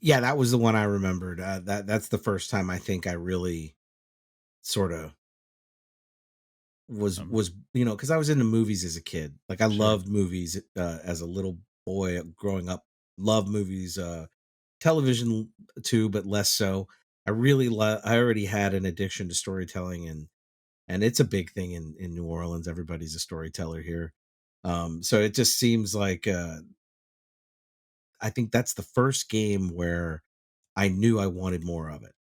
Yeah, that was the one I remembered. That's the first time I think I really sort of Um, was, you know, because I was into movies as a kid. Like I sure. loved movies as a little boy growing up. Loved movies, television too, but less so. I already had an addiction to storytelling, and it's a big thing in New Orleans. Everybody's a storyteller here. So it just seems like I think that's the first game where I knew I wanted more of it.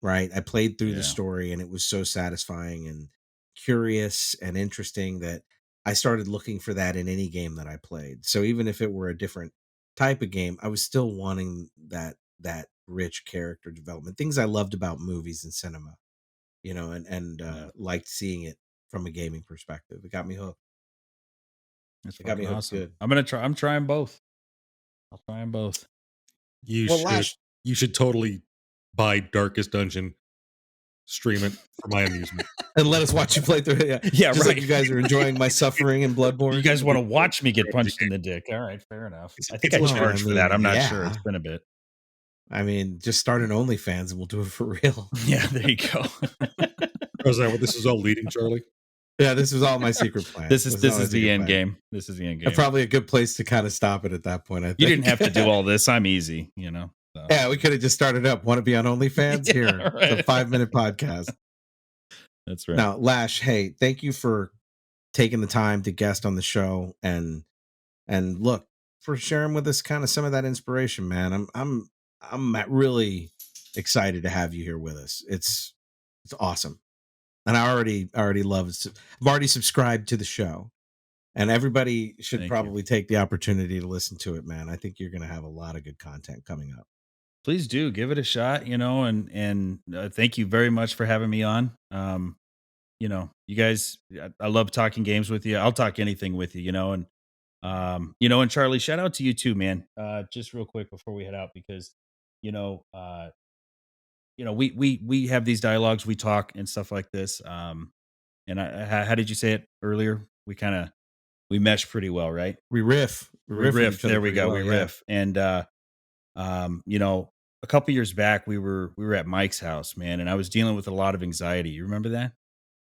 Right? I played through the Yeah. story and it was so satisfying and curious and interesting that I started looking for that in any game that I played. So even if it were a different type of game, I was still wanting that rich character development. Things I loved about movies and cinema, you know, and Yeah. liked seeing it from a gaming perspective. It got me hooked. That's It got me fucking hooked awesome. good. I'm trying both. I'll try them both. you Well, should Lash, you should totally buy Darkest Dungeon, stream it for my amusement. and let us watch you play through it. Yeah. Yeah, Just like right. you guys are enjoying my suffering in You Bloodborne. guys want to watch me get punched in the dick. All right, fair enough. I think It's I Well, hilarious. I charged for that. mean, I'm not sure. yeah. It's been a bit. I mean, just start an OnlyFans and we'll do it for real. Yeah, there you go. Oh, is that what this is all leading, Charlie? Yeah, this was all my secret plan. This is all my the secret end plan. game. This is the end game. Probably a good place to kind of stop it at that point. I think You didn't have to do all this. I'm easy, you know. So. Yeah, we could have just started up. Want to be on OnlyFans? Yeah, Here, it's a right. 5-minute podcast. That's right. Now, Lash, hey, thank you for taking the time to guest on the show and look, for sharing with us kind of some of that inspiration, man. I'm really excited to have you here with us. It's awesome. And I already love it. I've already subscribed to the show. And everybody should Thank you. probably take the opportunity to listen to it, man. I think you're going to have a lot of good content coming up. Please do give it a shot, you know, and thank you very much for having me on. You know, you guys, I love talking games with you. I'll talk anything with you, you know, and And Charlie, shout out to you too, man. Just real quick before we head out, because you know, we have these dialogues, we talk and stuff like this. And how did you say it earlier? We mesh pretty well, right? We riff. We We riff with riff. each other There we pretty go. well. We Yeah. riff. And a couple years back, we were at Mike's house, man, and I was dealing with a lot of anxiety. You remember that?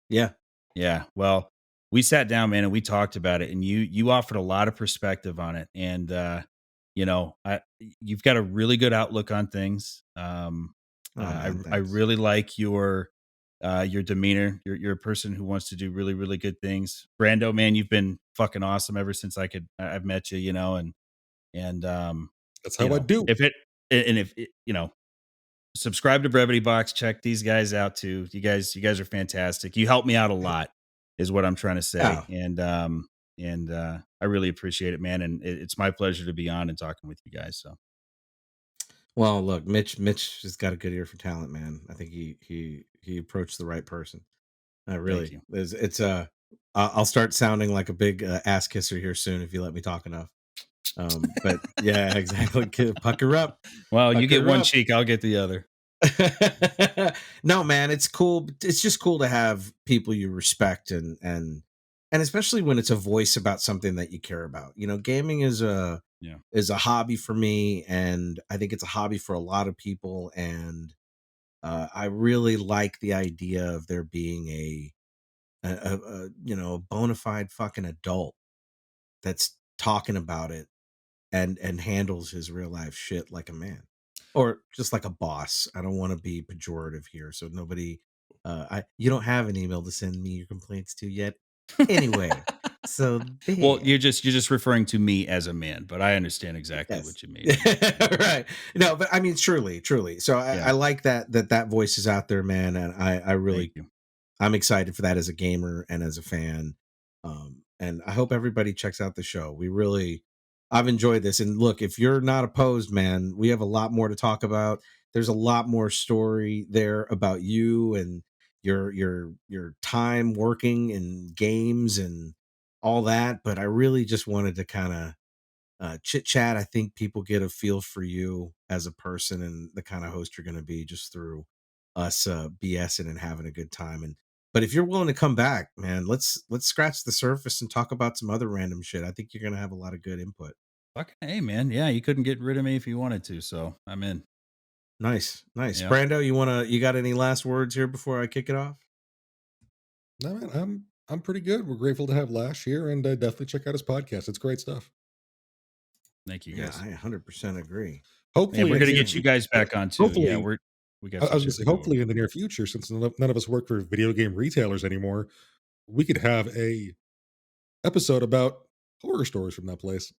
Yeah. Yeah. Well, we sat down, man, and we talked about it, and you offered a lot of perspective on it. And you've got a really good outlook on things. Oh, I man, I thanks. really like your demeanor. You're a person who wants to do really, really good things. Brando, man, you've been fucking awesome ever since I've met you, and That's how I do. if it and if it, subscribe to Brevity Box, check these guys out too. You guys are fantastic. You help me out a lot, is what I'm trying to say. Oh, And I really appreciate it, man. And it's my pleasure to be on and talking with you guys. So well, look, Mitch has got a good ear for talent, man. I think he approached the right person. thank Really, you. I'll start sounding like a big ass kisser here soon if you let me talk enough. But yeah, exactly. Pucker up. Well, you get Pucker one up. cheek, I'll get the other. No, man, it's cool. It's just cool to have people you respect and especially when it's a voice about something that you care about. Gaming is a Yeah. hobby for me, and I think it's a hobby for a lot of people. And I really like the idea of there being a bona fide fucking adult that's talking about it and handles his real life shit like a man, or just like a boss. I don't want to be pejorative here, so nobody you don't have an email to send me your complaints to yet anyway. So Well, there. you're just referring to me as a man, but I understand exactly Yes. what you mean. Right. No, but I mean, truly. So Yeah. I like that voice is out there, man, and I really, Thank you. I'm excited for that as a gamer and as a fan. And I hope everybody checks out the show. I've enjoyed this. And look, if you're not opposed, man, we have a lot more to talk about. There's a lot more story there about you and your time working in games and all that. But I really just wanted to kind of chit chat. I think people get a feel for you as a person and the kind of host you're going to be just through us BSing and having a good time. But if you're willing to come back, man, let's scratch the surface and talk about some other random shit. I think you're going to have a lot of good input. Fucking hey, man. Yeah, you couldn't get rid of me if you wanted to, so I'm in. Nice. Yeah. Brando, you got any last words here before I kick it off? No, man, I'm pretty good. We're grateful to have Lash here, and definitely check out his podcast. It's great stuff. Thank you Yeah, guys. I 100% agree. Hopefully, And we're gonna in the get you guys back on too. hopefully, Yeah, we got I some was going to shit say, to go hopefully over. in the near future, since none of us work for video game retailers anymore, we could have a episode about horror stories from that place.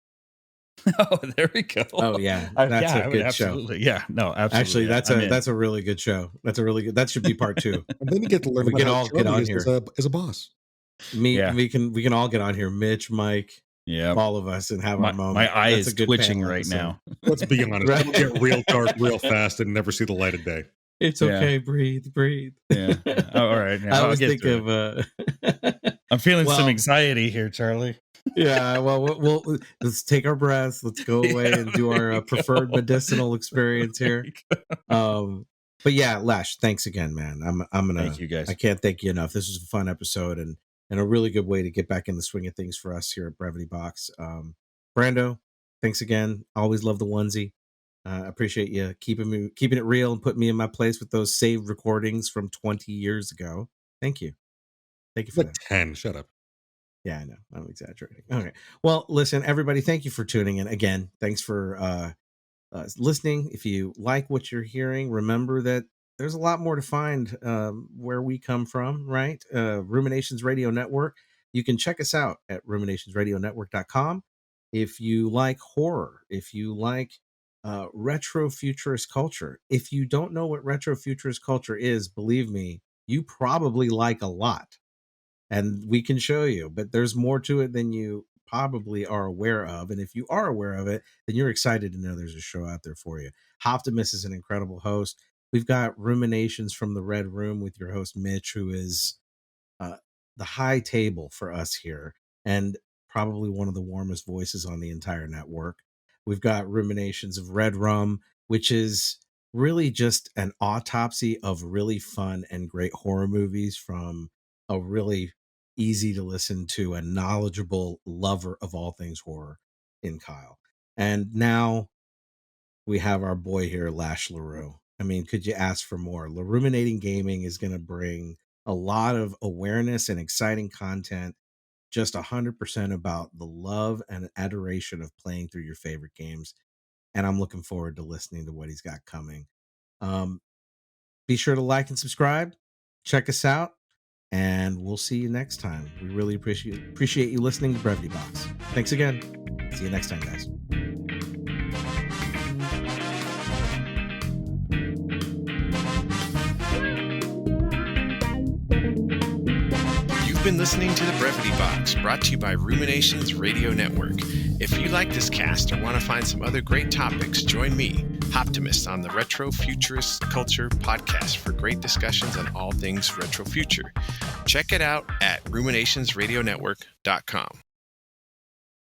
Oh, there we go. Oh yeah, that's yeah, a I would good show. absolutely. Yeah, no, Actually, absolutely. that's a really good show. That's a really good. That should be part 2. And then you get to learn We about can how all get Charlie on is here. as a boss. Yeah. We can all get on here. Mitch, Mike, Yeah. all of us, and have our moment. My eye That's is a good twitching panel right episode. now. Let's be honest. Right. It'll get real dark real fast and never see the light of day. It's Yeah. okay. Breathe. Yeah. Oh, all right. Now I I'll always get think through of it. I'm feeling some well, anxiety here, Charlie. yeah. Well, we'll let's take our breaths. Let's go away Yeah, and do there our we preferred go. medicinal experience here. But yeah, Lash, thanks again, man. Thank you guys. I can't thank you enough. This was a fun episode and a really good way to get back in the swing of things for us here at Brevity Box. Brando, thanks again. Always love the onesie. Appreciate you keeping it real and putting me in my place with those saved recordings from 20 years ago. Thank you for Like that. 10. Shut up. Yeah, I know. I'm exaggerating. Okay. Well, listen, everybody, thank you for tuning in. Again, thanks for listening. If you like what you're hearing, remember that there's a lot more to find where we come from, right? Ruminations Radio Network. You can check us out at ruminationsradionetwork.com. If you like horror, if you like retro futurist culture, if you don't know what retro futurist culture is, believe me, you probably like a lot. And we can show you, but there's more to it than you probably are aware of. And if you are aware of it, then you're excited to know there's a show out there for you. Optimus is an incredible host. We've got Ruminations from the Red Room with your host, Mitch, who is the high table for us here. And probably one of the warmest voices on the entire network. We've got Ruminations of Red Rum, which is really just an autopsy of really fun and great horror movies from a really easy to listen to and knowledgeable lover of all things horror in Kyle. And now we have our boy here, Lash LaRue. I mean, could you ask for more? LaRuminating Gaming is going to bring a lot of awareness and exciting content, just 100% about the love and adoration of playing through your favorite games. And I'm looking forward to listening to what he's got coming. Be sure to like and subscribe. Check us out, and we'll see you next time. We really appreciate you listening to Brevity Box. Thanks again. See you next time, guys. You've been listening to the Brevity Box, brought to you by Ruminations Radio Network. If you like this cast or want to find some other great topics, join me, Optimist, on the Retro Futurist Culture podcast for great discussions on all things retro future. Check it out at ruminationsradionetwork.com.